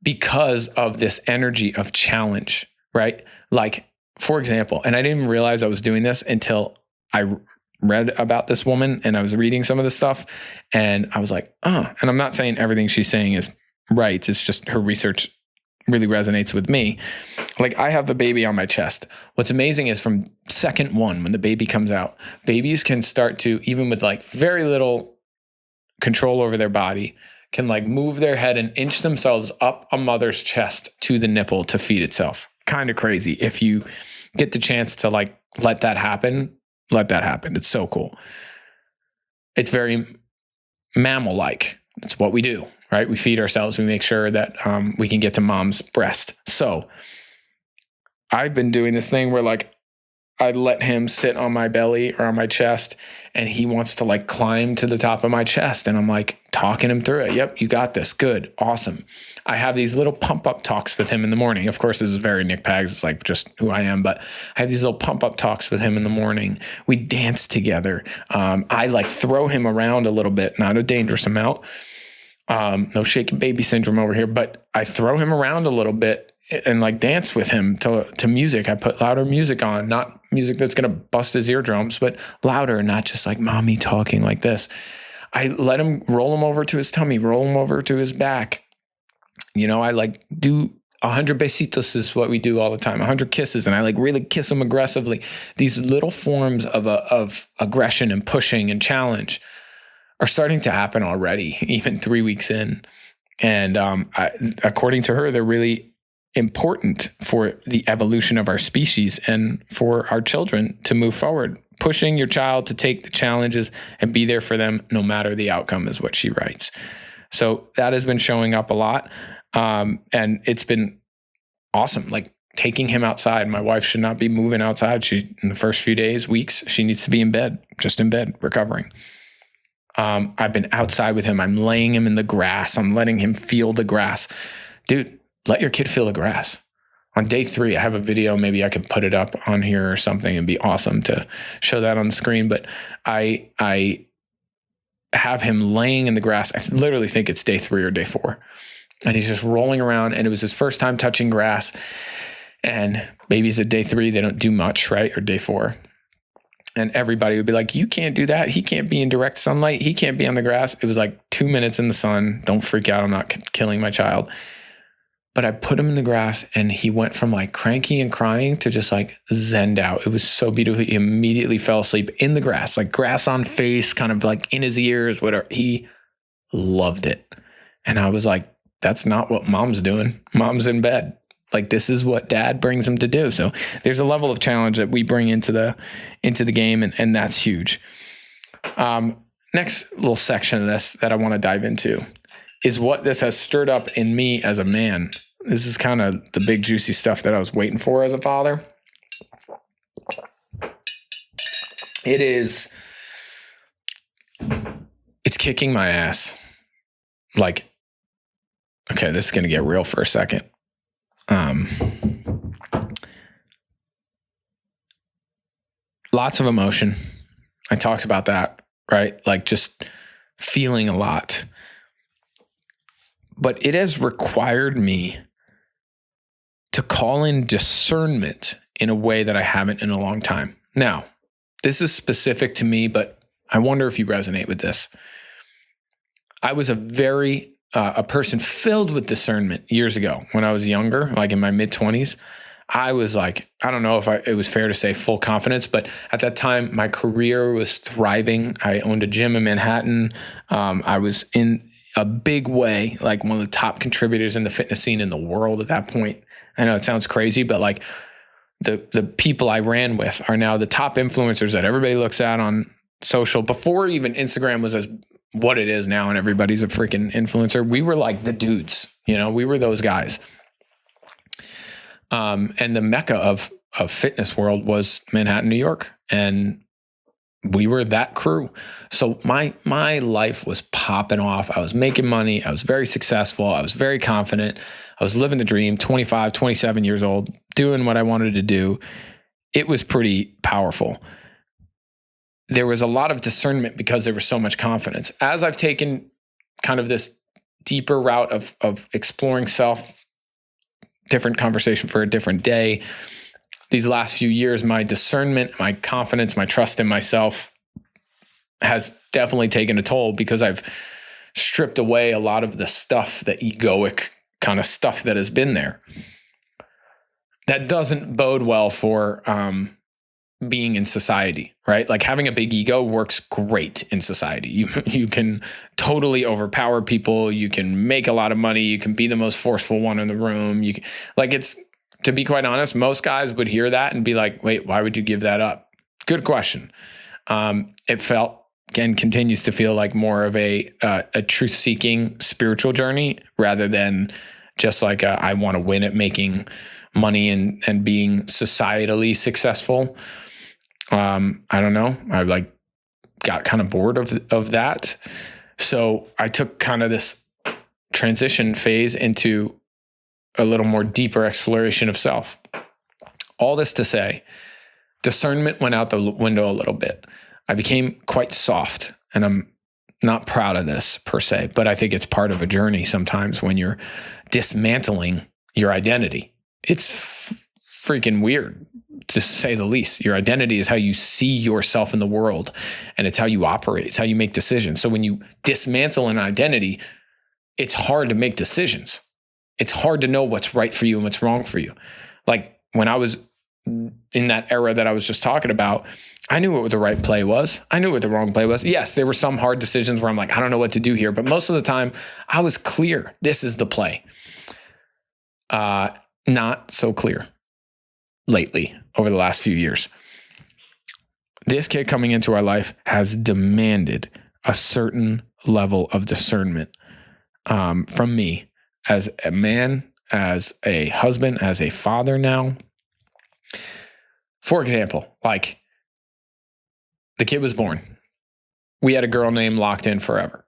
because of this energy of challenge, right? Like, for example, and I didn't even realize I was doing this until I read about this woman and I was reading some of the stuff and I was like, oh, and I'm not saying everything she's saying is right. It's just her research really resonates with me. Like, I have the baby on my chest. What's amazing is from second one, when the baby comes out, babies can start to, even with like very little control over their body, can like move their head and inch themselves up a mother's chest to the nipple to feed itself. Kind of crazy. If you get the chance to like let that happen, let that happen. It's so cool. It's very mammal-like. It's what we do, right? We feed ourselves. We make sure that we can get to mom's breast. So I've been doing this thing where like I let him sit on my belly or on my chest and he wants to like climb to the top of my chest. And I'm like talking him through it. Yep, you got this. Good. Awesome. I have these little pump up talks with him in the morning. Of course, this is very Nick Pags. It's like just who I am, but I have these little pump up talks with him in the morning. We dance together. I like throw him around a little bit, not a dangerous amount. No shaking baby syndrome over here, but I throw him around a little bit and like dance with him to music. I put louder music on, not music that's going to bust his eardrums, but louder, not just like mommy talking like this. I let him roll him over to his tummy, roll him over to his back. You know, I like do 100 besitos is what we do all the time, 100 kisses. And I like really kiss him aggressively. These little forms of aggression and pushing and challenge are starting to happen already, even 3 weeks in. And according to her, they're really important for the evolution of our species and for our children to move forward. Pushing your child to take the challenges and be there for them no matter the outcome is what she writes. So that has been showing up a lot. And it's been awesome. Like taking him outside. My wife should not be moving outside. In the first few days, weeks, she needs to be in bed, just in bed, recovering. I've been outside with him. I'm laying him in the grass. I'm letting him feel the grass. Dude, let your kid feel the grass. On day 3, I have a video. Maybe I could put it up on here or something. It'd be awesome to show that on the screen. But I have him laying in the grass. I literally think it's day 3 or day 4. And he's just rolling around. And it was his first time touching grass. And babies at day 3, they don't do much, right? Or day 4. And everybody would be like, you can't do that. He can't be in direct sunlight. He can't be on the grass. It was like 2 minutes in the sun. Don't freak out. I'm not killing my child. But I put him in the grass and he went from like cranky and crying to just like zenned out. It was so beautiful. He immediately fell asleep in the grass, like grass on face, kind of like in his ears, whatever. He loved it. And I was like, that's not what mom's doing. Mom's in bed. Like, this is what dad brings him to do. So there's a level of challenge that we bring into the game. And that's huge. Next little section of this that I want to dive into is what this has stirred up in me as a man. This is kind of the big juicy stuff that I was waiting for as a father. It's kicking my ass. Like, okay, this is going to get real for a second. Lots of emotion. I talked about that, right? Like just feeling a lot. But it has required me to call in discernment in a way that I haven't in a long time. Now, this is specific to me, but I wonder if you resonate with this. I was a person filled with discernment years ago when I was younger, like in my mid-20s. I was like, I don't know if it was fair to say full confidence, but at that time, my career was thriving. I owned a gym in Manhattan. I was in a big way, like one of the top contributors in the fitness scene in the world at that point. I know it sounds crazy, but like the people I ran with are now the top influencers that everybody looks at on social. Before even Instagram was as what it is now and everybody's a freaking influencer, we were like the dudes, we were those guys. And the mecca of fitness world was Manhattan, New York. And we were that crew. So my life was popping off. I was making money. I was very successful. I was very confident. I was living the dream, 25, 27 years old, doing what I wanted to do. It was pretty powerful. There was a lot of discernment because there was so much confidence. As I've taken kind of this deeper route of exploring self, different conversation for a different day, these last few years, my discernment, my confidence, my trust in myself has definitely taken a toll because I've stripped away a lot of the stuff, the egoic kind of stuff that has been there. That doesn't bode well for being in society, right? Like having a big ego works great in society. You can totally overpower people. You can make a lot of money. You can be the most forceful one in the room. You can, like, it's, to be quite honest, most guys would hear that and be like, wait, why would you give that up? Good question. It felt, again, continues to feel like more of a truth-seeking spiritual journey rather than just like I want to win at making money and being societally successful. I don't know. I like got kind of bored of that. So I took kind of this transition phase into a little more deeper exploration of self. All this to say, discernment went out the window a little bit. I became quite soft, and I'm not proud of this per se, but I think it's part of a journey sometimes when you're dismantling your identity. It's freaking weird, to say the least. Your identity is how you see yourself in the world, and it's how you operate. It's how you make decisions. So when you dismantle an identity, it's hard to make decisions. It's hard to know what's right for you and what's wrong for you. Like when I was in that era that I was just talking about, I knew what the right play was. I knew what the wrong play was. Yes, there were some hard decisions where I'm like, I don't know what to do here. But most of the time, I was clear. This is the play. Not so clear lately over the last few years. This kid coming into our life has demanded a certain level of discernment from me as a man, as a husband, as a father now. For example, like the kid was born. We had a girl name locked in forever.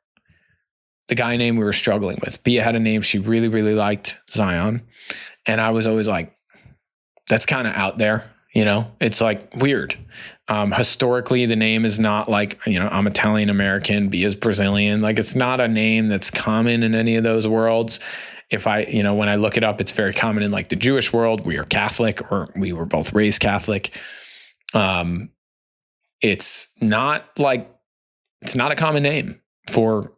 The guy name we were struggling with. Bia had a name she really, really liked, Zion. And I was always like, that's kind of out there, you know? It's like weird. Historically, the name is not like, you know, I'm Italian American, Bia's Brazilian. Like it's not a name that's common in any of those worlds. If I, you know, when I look it up, it's very common in like the Jewish world. We are Catholic, or we were both raised Catholic. It's not a common name for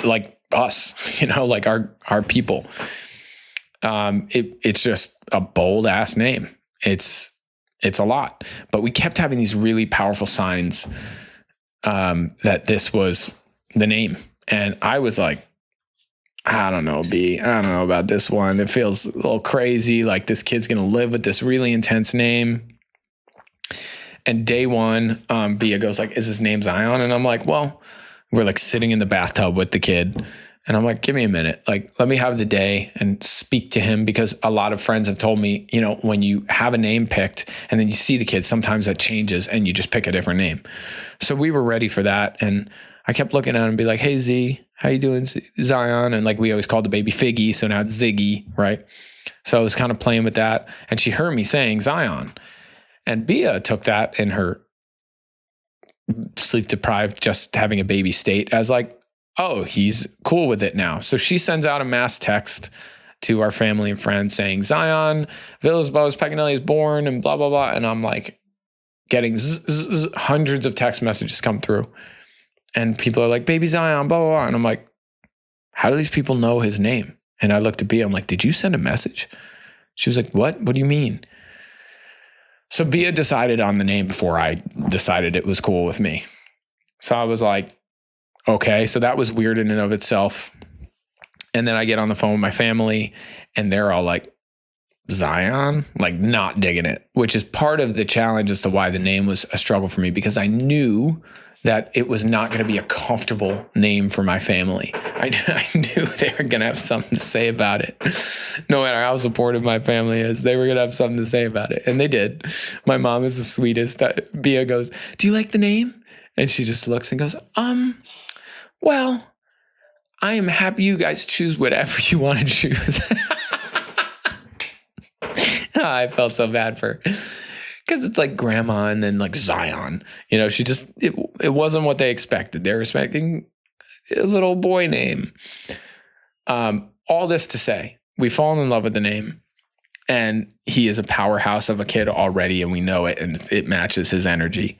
like us, you know, like our people. It's just a bold ass name. It's a lot, but we kept having these really powerful signs, that this was the name. And I was like, I don't know, B, I don't know about this one. It feels a little crazy. Like this kid's going to live with this really intense name. And day one, Bia goes like, is his name Zion? And I'm like, well, we're like sitting in the bathtub with the kid. And I'm like, give me a minute. Like, let me have the day and speak to him, because a lot of friends have told me, you know, when you have a name picked and then you see the kid, sometimes that changes and you just pick a different name. So we were ready for that. And I kept looking at him and be like, hey, Z, how you doing, Zion? And like, we always called the baby Figgy. So now it's Ziggy, right? So I was kind of playing with that. And she heard me saying Zion. And Bia took that in her sleep deprived, just having a baby state as like, oh, he's cool with it now. So she sends out a mass text to our family and friends saying, Zion Villas-Boas Paganelli is born and blah, blah, blah. And I'm like getting hundreds of text messages come through. And people are like, baby Zion, blah, blah, blah. And I'm like, how do these people know his name? And I looked at Bia, I'm like, did you send a message? She was like, what? What do you mean? So Bia decided on the name before I decided it was cool with me. So I was like, okay, so that was weird in and of itself. And then I get on the phone with my family and they're all like, Zion, like not digging it, which is part of the challenge as to why the name was a struggle for me, because I knew that it was not going to be a comfortable name for my family. I knew they were going to have something to say about it. No matter how supportive my family is, they were going to have something to say about it. And they did. My mom is the sweetest. Bia goes, "Do you like the name?" And she just looks and goes, well, I am happy you guys choose whatever you want to choose. I felt so bad for her. Because it's like grandma and then like Zion. You know, it wasn't what they expected. They're expecting a little boy name. All this to say, we've fallen in love with the name. And he is a powerhouse of a kid already, and we know it, and it matches his energy.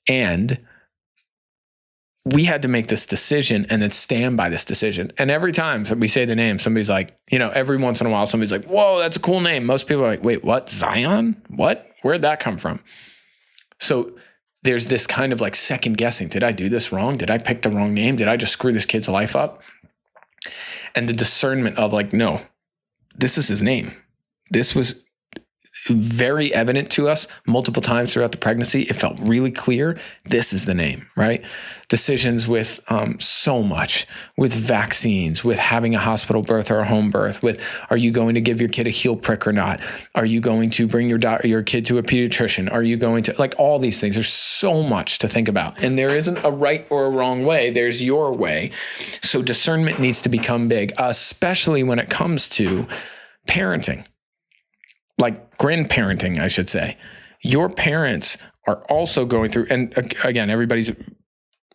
And we had to make this decision and then stand by this decision. And every time we say the name, somebody's like, every once in a while, somebody's like, "Whoa, that's a cool name." Most people are like, "Wait, what? Zion? What? Where'd that come from?" So there's this kind of like second guessing. Did I do this wrong? Did I pick the wrong name? Did I just screw this kid's life up? And the discernment of like, no, this is his name. This was very evident to us multiple times throughout the pregnancy. It felt really clear. This is the name, right? Decisions with so much, with vaccines, with having a hospital birth or a home birth, with are you going to give your kid a heel prick or not? Are you going to bring your kid to a pediatrician? Are you going to, like, all these things? There's so much to think about. And there isn't a right or a wrong way. There's your way. So discernment needs to become big, especially when it comes to parenting. Like grandparenting, I should say. Your parents are also going through, and again, everybody's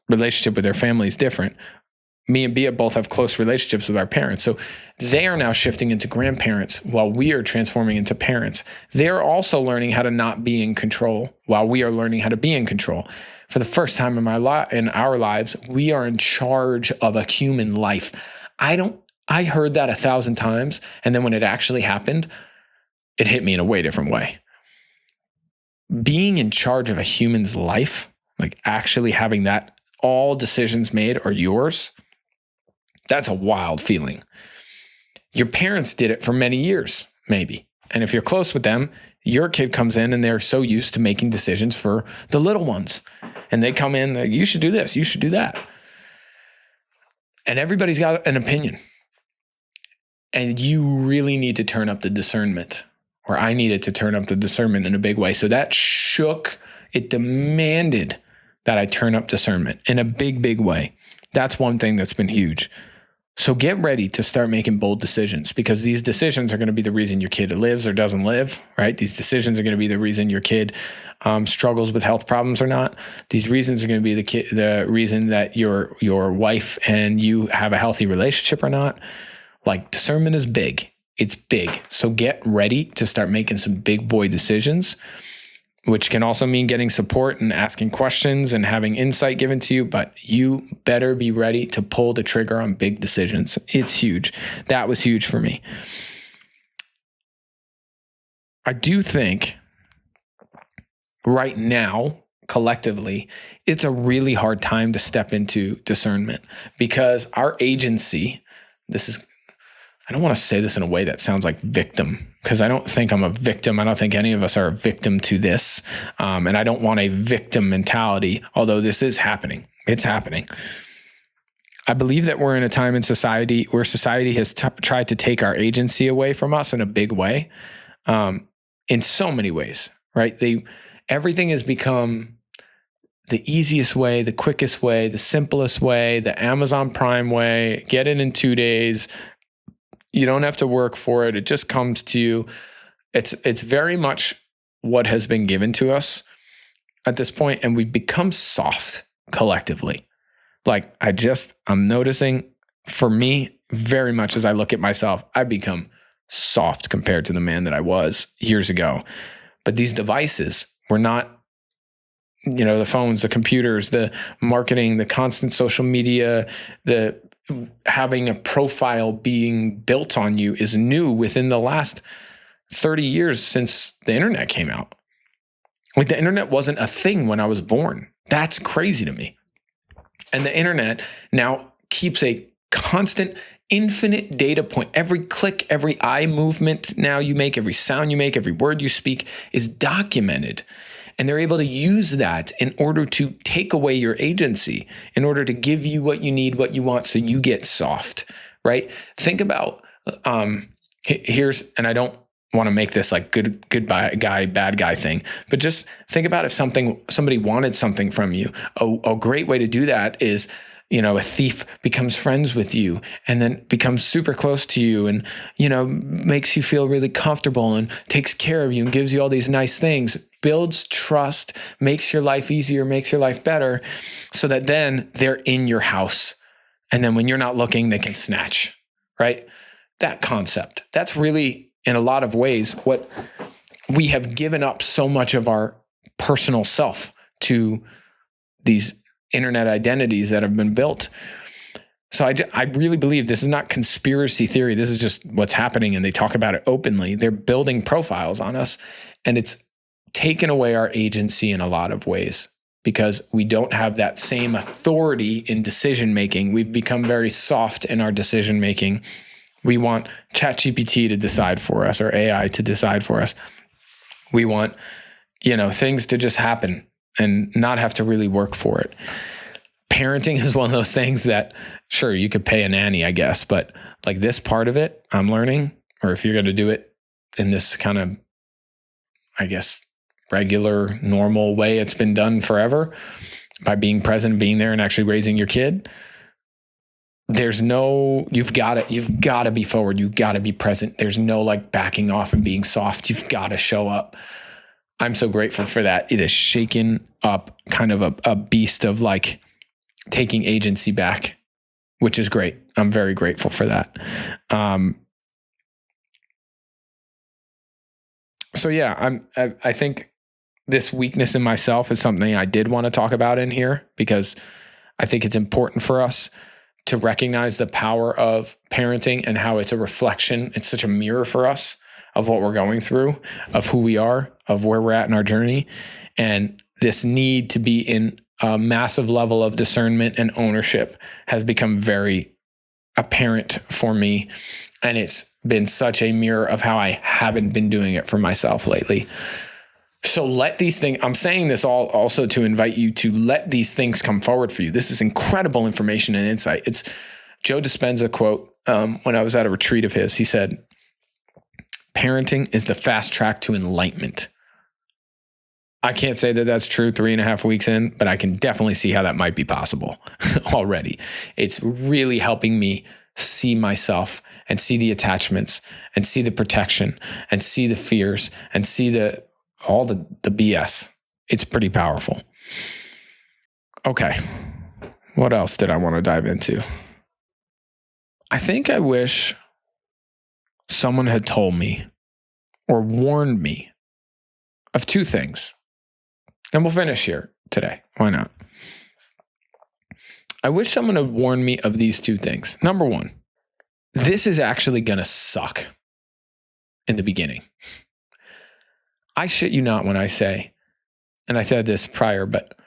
relationship with their family is different. Me and Bia both have close relationships with our parents. So they are now shifting into grandparents while we are transforming into parents. They're also learning how to not be in control while we are learning how to be in control. For the first time in our lives, we are in charge of a human life. I heard that 1,000 times. And then when it actually happened, it hit me in a way different way. Being in charge of a human's life, like actually having that all decisions made are yours, that's a wild feeling. Your parents did it for many years, maybe. And if you're close with them, your kid comes in and they're so used to making decisions for the little ones. And they come in, like, you should do this, you should do that. And everybody's got an opinion. And you really need to turn up the discernment. Or I needed to turn up the discernment in a big way. So that it demanded that I turn up discernment in a big, big way. That's one thing that's been huge. So get ready to start making bold decisions, because these decisions are going to be the reason your kid lives or doesn't live, right? These decisions are going to be the reason your kid struggles with health problems or not. These reasons are going to be the reason that your wife and you have a healthy relationship or not. Like, discernment is big. It's big. So get ready to start making some big boy decisions, which can also mean getting support and asking questions and having insight given to you. But you better be ready to pull the trigger on big decisions. It's huge. That was huge for me. I do think right now, collectively, it's a really hard time to step into discernment, because our agency, I don't want to say this in a way that sounds like victim, because I don't think I'm a victim. I don't think any of us are a victim to this. And I don't want a victim mentality, although this is happening. It's happening. I believe that we're in a time in society where society has tried to take our agency away from us in a big way, in so many ways, right? Everything has become the easiest way, the quickest way, the simplest way, the Amazon Prime way, get it in 2 days. You don't have to work for it. It just comes to you. It's very much what has been given to us at this point, and we've become soft collectively. Like, I'm noticing, for me, very much as I look at myself, I've become soft compared to the man that I was years ago. But these devices were not, the phones, the computers, the marketing, the constant social media, having a profile being built on you is new within the last 30 years since the internet came out. Like, the internet wasn't a thing when I was born. That's crazy to me. And the internet now keeps a constant, infinite data point. Every click, every eye movement now you make, every sound you make, every word you speak is documented. And they're able to use that in order to take away your agency, in order to give you what you need, what you want, so you get soft, right? Think about, here's, and I don't want to make this like good guy, bad guy thing, but just think about if somebody wanted something from you. A great way to do that is, a thief becomes friends with you and then becomes super close to you and, makes you feel really comfortable and takes care of you and gives you all these nice things, builds trust, makes your life easier, makes your life better, so that then they're in your house. And then when you're not looking, they can snatch, right? That concept, that's really, in a lot of ways, what we have given up so much of our personal self to these internet identities that have been built. So I really believe this is not conspiracy theory. This is just what's happening, and they talk about it openly. They're building profiles on us, and it's taken away our agency in a lot of ways because we don't have that same authority in decision-making. We've become very soft in our decision-making. We want ChatGPT to decide for us or AI to decide for us. We want, things to just happen and not have to really work for it. Parenting is one of those things that, sure, you could pay a nanny, I guess, but like this part of it, I'm learning, or if you're going to do it in this kind of, I guess, regular, normal way it's been done forever, by being present, being there and actually raising your kid, you've got to be forward. You've got to be present. There's no like backing off and being soft. You've got to show up. I'm so grateful for that. It has shaken up kind of a beast of like taking agency back, which is great. I'm very grateful for that. So yeah, I think this weakness in myself is something I did want to talk about in here, because I think it's important for us to recognize the power of parenting and how it's a reflection. It's such a mirror for us of what we're going through, of who we are, of where we're at in our journey. And this need to be in a massive level of discernment and ownership has become very apparent for me. And it's been such a mirror of how I haven't been doing it for myself lately. So let these things, I'm saying this all also to invite you to let these things come forward for you. This is incredible information and insight. It's Joe Dispenza quote when I was at a retreat of his. He said, parenting is the fast track to enlightenment. I can't say that that's true 3.5 weeks in, but I can definitely see how that might be possible already. It's really helping me see myself and see the attachments and see the protection and see the fears and see all the BS. It's pretty powerful. Okay. What else did I want to dive into? I think I wish someone had told me or warned me of 2 things. And we'll finish here today. Why not? I wish someone had warned me of these 2 things. Number 1, this is actually going to suck in the beginning. I shit you not when I say, and I said this prior, but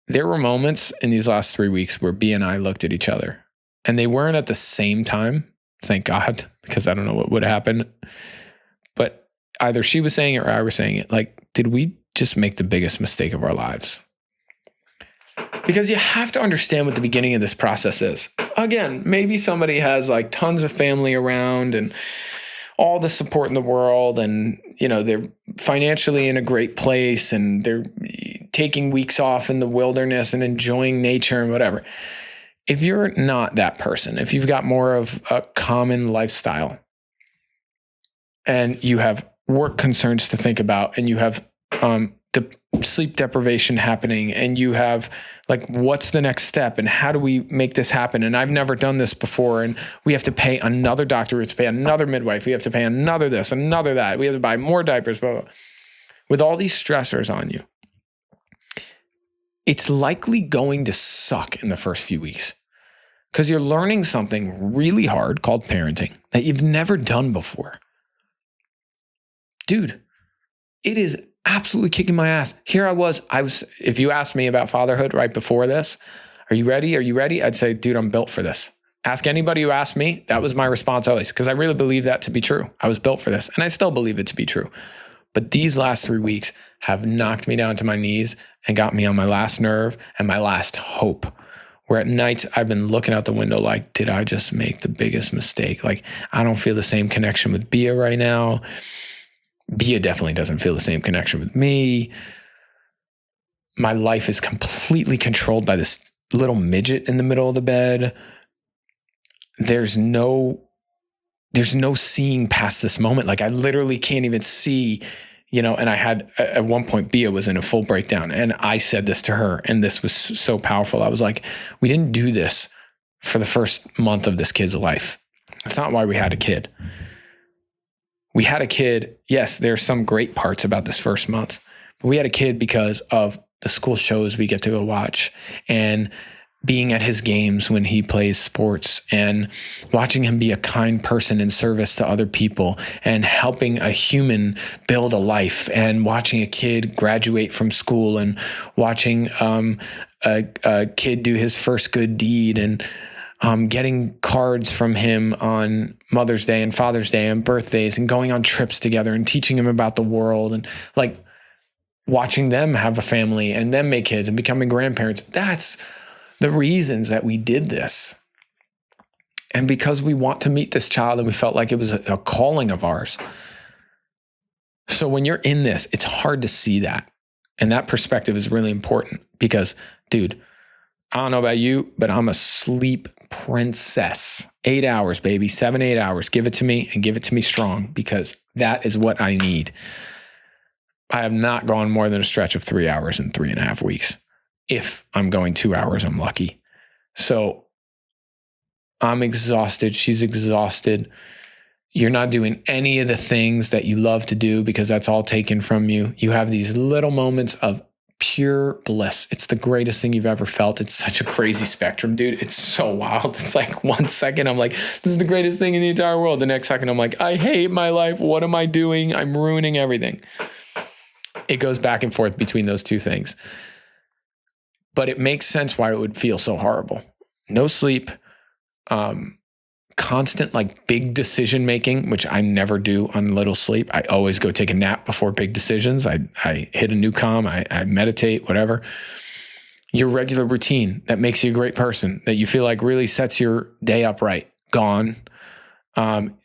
there were moments in these last 3 weeks where B and I looked at each other, and they weren't at the same time. Thank God, because I don't know what would happen. But either she was saying it or I was saying it. Like, did we just make the biggest mistake of our lives? Because you have to understand what the beginning of this process is. Again, maybe somebody has like tons of family around and all the support in the world, and they're financially in a great place and they're taking weeks off in the wilderness and enjoying nature and whatever. If you're not that person, if you've got more of a common lifestyle and you have work concerns to think about and you have the sleep deprivation happening and you have like, what's the next step and how do we make this happen? And I've never done this before. And we have to pay another doctor. We have to pay another midwife. We have to pay another this, another that. We have to buy more diapers, blah, blah, blah. With all these stressors on you, it's likely going to suck in the first few weeks because you're learning something really hard called parenting that you've never done before. Dude, it is absolutely kicking my ass. Here I was, if you asked me about fatherhood right before this, are you ready? Are you ready? I'd say, dude, I'm built for this. Ask anybody who asked me. That was my response always, because I really believe that to be true. I was built for this, and I still believe it to be true. But these last 3 weeks have knocked me down to my knees and got me on my last nerve and my last hope. Where at nights I've been looking out the window like, did I just make the biggest mistake? Like, I don't feel the same connection with Bia right now. Bia definitely doesn't feel the same connection with me. My life is completely controlled by this little midget in the middle of the bed. There's no seeing past this moment. Like, I literally can't even see, and I had, at one point, Bia was in a full breakdown, and I said this to her, and this was so powerful. I was like, we didn't do this for the first month of this kid's life. That's not why we had a kid. We had a kid. Yes, there's some great parts about this first month, but we had a kid because of the school shows we get to go watch, and being at his games when he plays sports, and watching him be a kind person in service to other people, and helping a human build a life, and watching a kid graduate from school, and watching a kid do his first good deed, and getting cards from him on Mother's Day and Father's Day and birthdays, and going on trips together and teaching him about the world, and like watching them have a family and them make kids and becoming grandparents. That's the reasons that we did this. And because we want to meet this child, and we felt like it was a calling of ours. So when you're in this, it's hard to see that. And that perspective is really important because, dude, I don't know about you, but I'm a sleep princess. 8 hours, baby, 7-8 hours. Give it to me, and give it to me strong, because that is what I need. I have not gone more than a stretch of 3 hours in 3.5 weeks. If I'm going 2 hours, I'm lucky. So I'm exhausted. She's exhausted. You're not doing any of the things that you love to do because that's all taken from you. You have these little moments of pure bliss. It's the greatest thing you've ever felt. It's such a crazy spectrum, dude. It's so wild. It's like 1 second I'm like, this is the greatest thing in the entire world. The next second I'm like, I hate my life. What am I doing? I'm ruining everything. It goes back and forth between those two things. But it makes sense why it would feel so horrible. No sleep, constant like big decision making, which I never do on little sleep. I always go take a nap before big decisions. I hit a new calm, I meditate, whatever. Your regular routine that makes you a great person, that you feel like really sets your day up right, gone.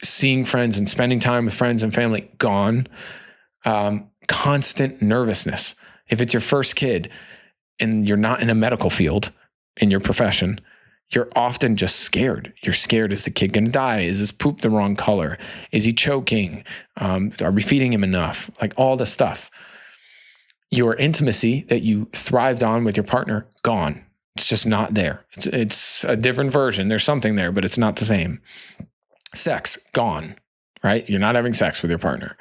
Seeing friends and spending time with friends and family, gone. Constant nervousness. If it's your first kid, and you're not in a medical field in your profession, you're often just scared. You're scared, is the kid going to die? Is his poop the wrong color? Is he choking? Are we feeding him enough? Like all the stuff. Your intimacy that you thrived on with your partner, gone. It's just not there. It's a different version. There's something there, but it's not the same. Sex, gone, right? You're not having sex with your partner.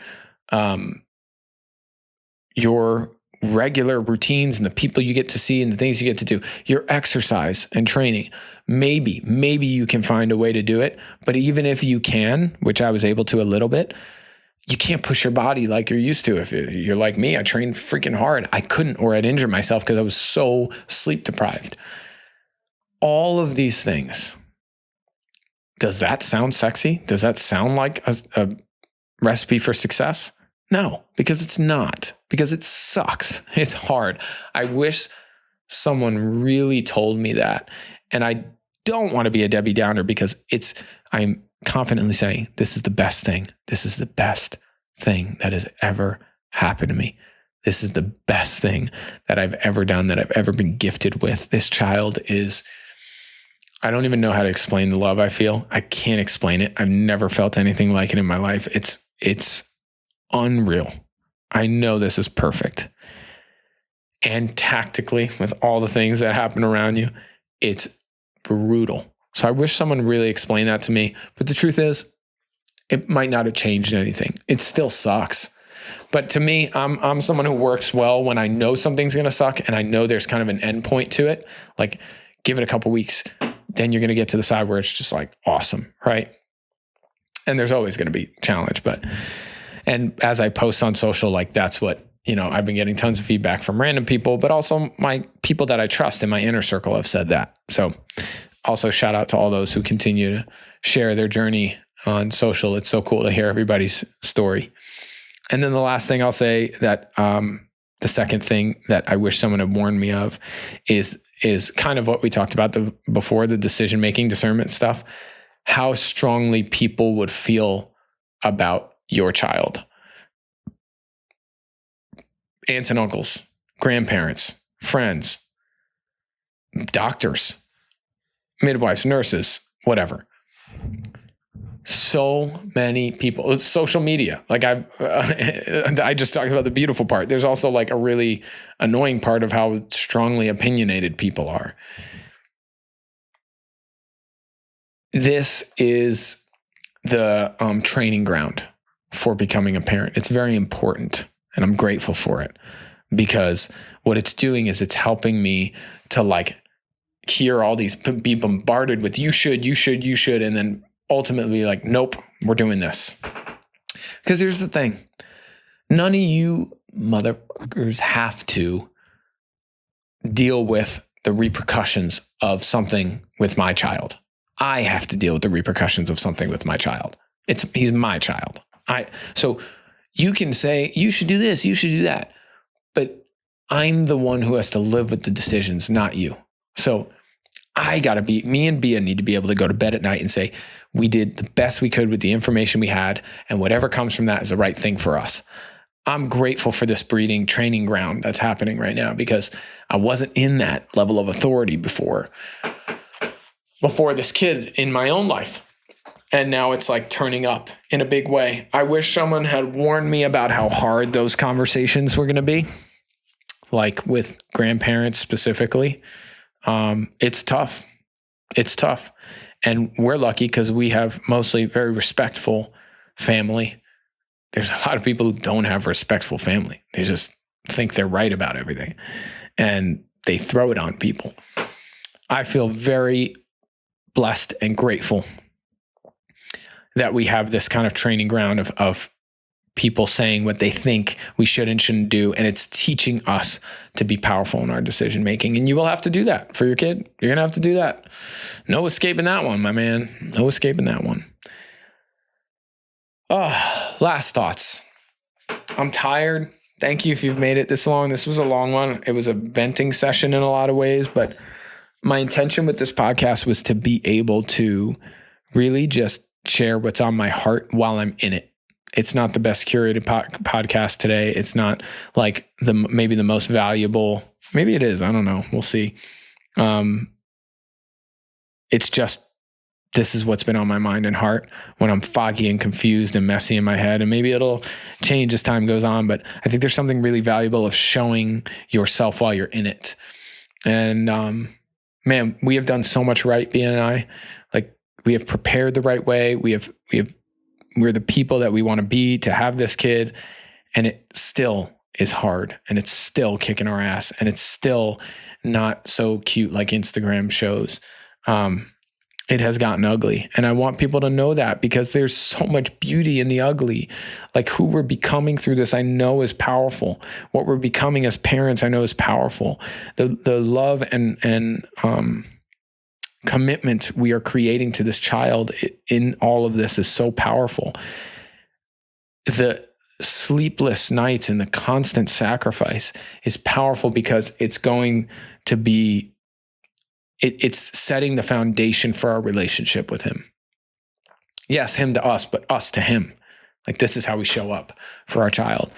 Your regular routines and the people you get to see and the things you get to do, your exercise and training, maybe you can find a way to do it. But even if you can, which I was able to a little bit, you can't push your body like you're used to. If you're like me, I trained freaking hard. I couldn't, or I'd injure myself because I was so sleep deprived. All of these things. Does that sound sexy? Does that sound like a recipe for success? No, because it's not, because it sucks. It's hard. I wish someone really told me that. And I don't want to be a Debbie Downer because I'm confidently saying, this is the best thing. This is the best thing that has ever happened to me. This is the best thing that I've ever done, that I've ever been gifted with. This child is, I don't even know how to explain the love I feel. I can't explain it. I've never felt anything like it in my life. It's unreal. I know this is perfect. And tactically, with all the things that happen around you, it's brutal. So I wish someone really explained that to me. But the truth is, it might not have changed anything. It still sucks. But to me, I'm someone who works well when I know something's going to suck and I know there's kind of an end point to it. Like, give it a couple weeks, then you're going to get to the side where it's just like awesome, right? And there's always going to be challenge, and as I post on social, like that's what, I've been getting tons of feedback from random people, but also my people that I trust in my inner circle have said that. So also shout out to all those who continue to share their journey on social. It's so cool to hear everybody's story. And then the last thing I'll say that The second thing that I wish someone had warned me of is kind of what we talked about before, the decision-making, discernment stuff, how strongly people would feel about your child. Aunts and uncles, grandparents, friends, doctors, midwives, nurses, whatever. So many people. It's social media. Like I just talked about the beautiful part. There's also like a really annoying part of how strongly opinionated people are. This is the training ground for becoming a parent. It's very important, and I'm grateful for it, because what it's doing is it's helping me to like hear all these, be bombarded with you should, and then ultimately like, nope, we're doing this. Because here's the thing. None of you motherfuckers have to deal with the repercussions of something with my child. I have to deal with the repercussions of something with my child. He's my child. So you can say, you should do this, you should do that. But I'm the one who has to live with the decisions, not you. So me and Bia need to be able to go to bed at night and say, we did the best we could with the information we had, and whatever comes from that is the right thing for us. I'm grateful for this breeding training ground that's happening right now, because I wasn't in that level of authority before this kid in my own life. And now it's like turning up in a big way. I wish someone had warned me about how hard those conversations were going to be, like with grandparents specifically. It's tough. It's tough. And we're lucky because we have mostly very respectful family. There's a lot of people who don't have respectful family. They just think they're right about everything, and they throw it on people. I feel very blessed and grateful that we have this kind of training ground of people saying what they think we should and shouldn't do. And it's teaching us to be powerful in our decision making. And you will have to do that for your kid. You're going to have to do that. No escaping that one, my man. No escaping that one. Oh, last thoughts. I'm tired. Thank you if you've made it this long. This was a long one. It was a venting session in a lot of ways, but my intention with this podcast was to be able to really just share what's on my heart while I'm in it. It's not the best curated podcast today. It's not like maybe the most valuable. Maybe it is. I don't know. We'll see. It's just, this is what's been on my mind and heart when I'm foggy and confused and messy in my head. And maybe it'll change as time goes on. But I think there's something really valuable of showing yourself while you're in it. And man, we have done so much right, Bia and I. Like, we have prepared the right way. We're the people that we want to be to have this kid, and it still is hard, and it's still kicking our ass, and it's still not so cute like Instagram shows. It has gotten ugly, and I want people to know that, because there's so much beauty in the ugly. Like, who we're becoming through this, I know is powerful. What we're becoming as parents, I know is powerful. The love and commitment we are creating to this child in all of this is so powerful. The sleepless nights and the constant sacrifice is powerful, because it's going to be, it's setting the foundation for our relationship with him. Yes, him to us, but us to him. Like, this is how we show up for our child.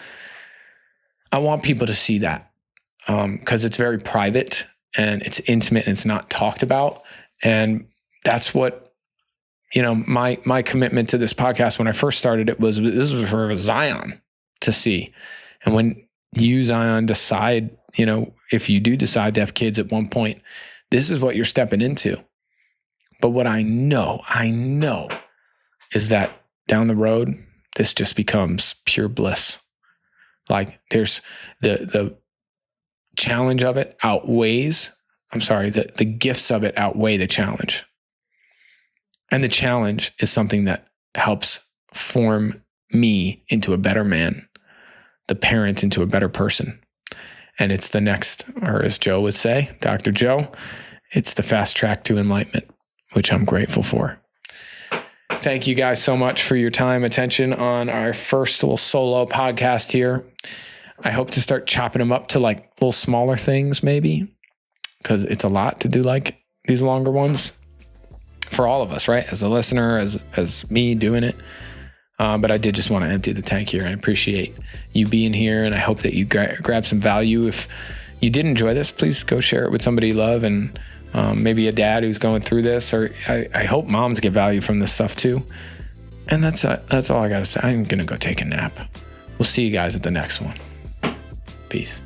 I want people to see that, because it's very private and it's intimate and it's not talked about. And that's what, my commitment to this podcast when I first started it was, this was for Zion to see. And when you, Zion, decide, if you do decide to have kids at one point, this is what you're stepping into. But what I know is that down the road, this just becomes pure bliss. Like, there's the challenge of it outweighs, the gifts of it outweigh the challenge. And the challenge is something that helps form me into a better man, the parent into a better person. And it's the next, or as Joe would say, Dr. Joe, it's the fast track to enlightenment, which I'm grateful for. Thank you guys so much for your time, attention on our first little solo podcast here. I hope to start chopping them up to like little smaller things maybe, because it's a lot to do like these longer ones for all of us, right? As a listener, as me doing it. But I did just want to empty the tank here. I appreciate you being here, and I hope that you grab some value. If you did enjoy this, please go share it with somebody you love, and maybe a dad who's going through this, or I hope moms get value from this stuff too. And that's all I got to say. I'm going to go take a nap. We'll see you guys at the next one. Peace.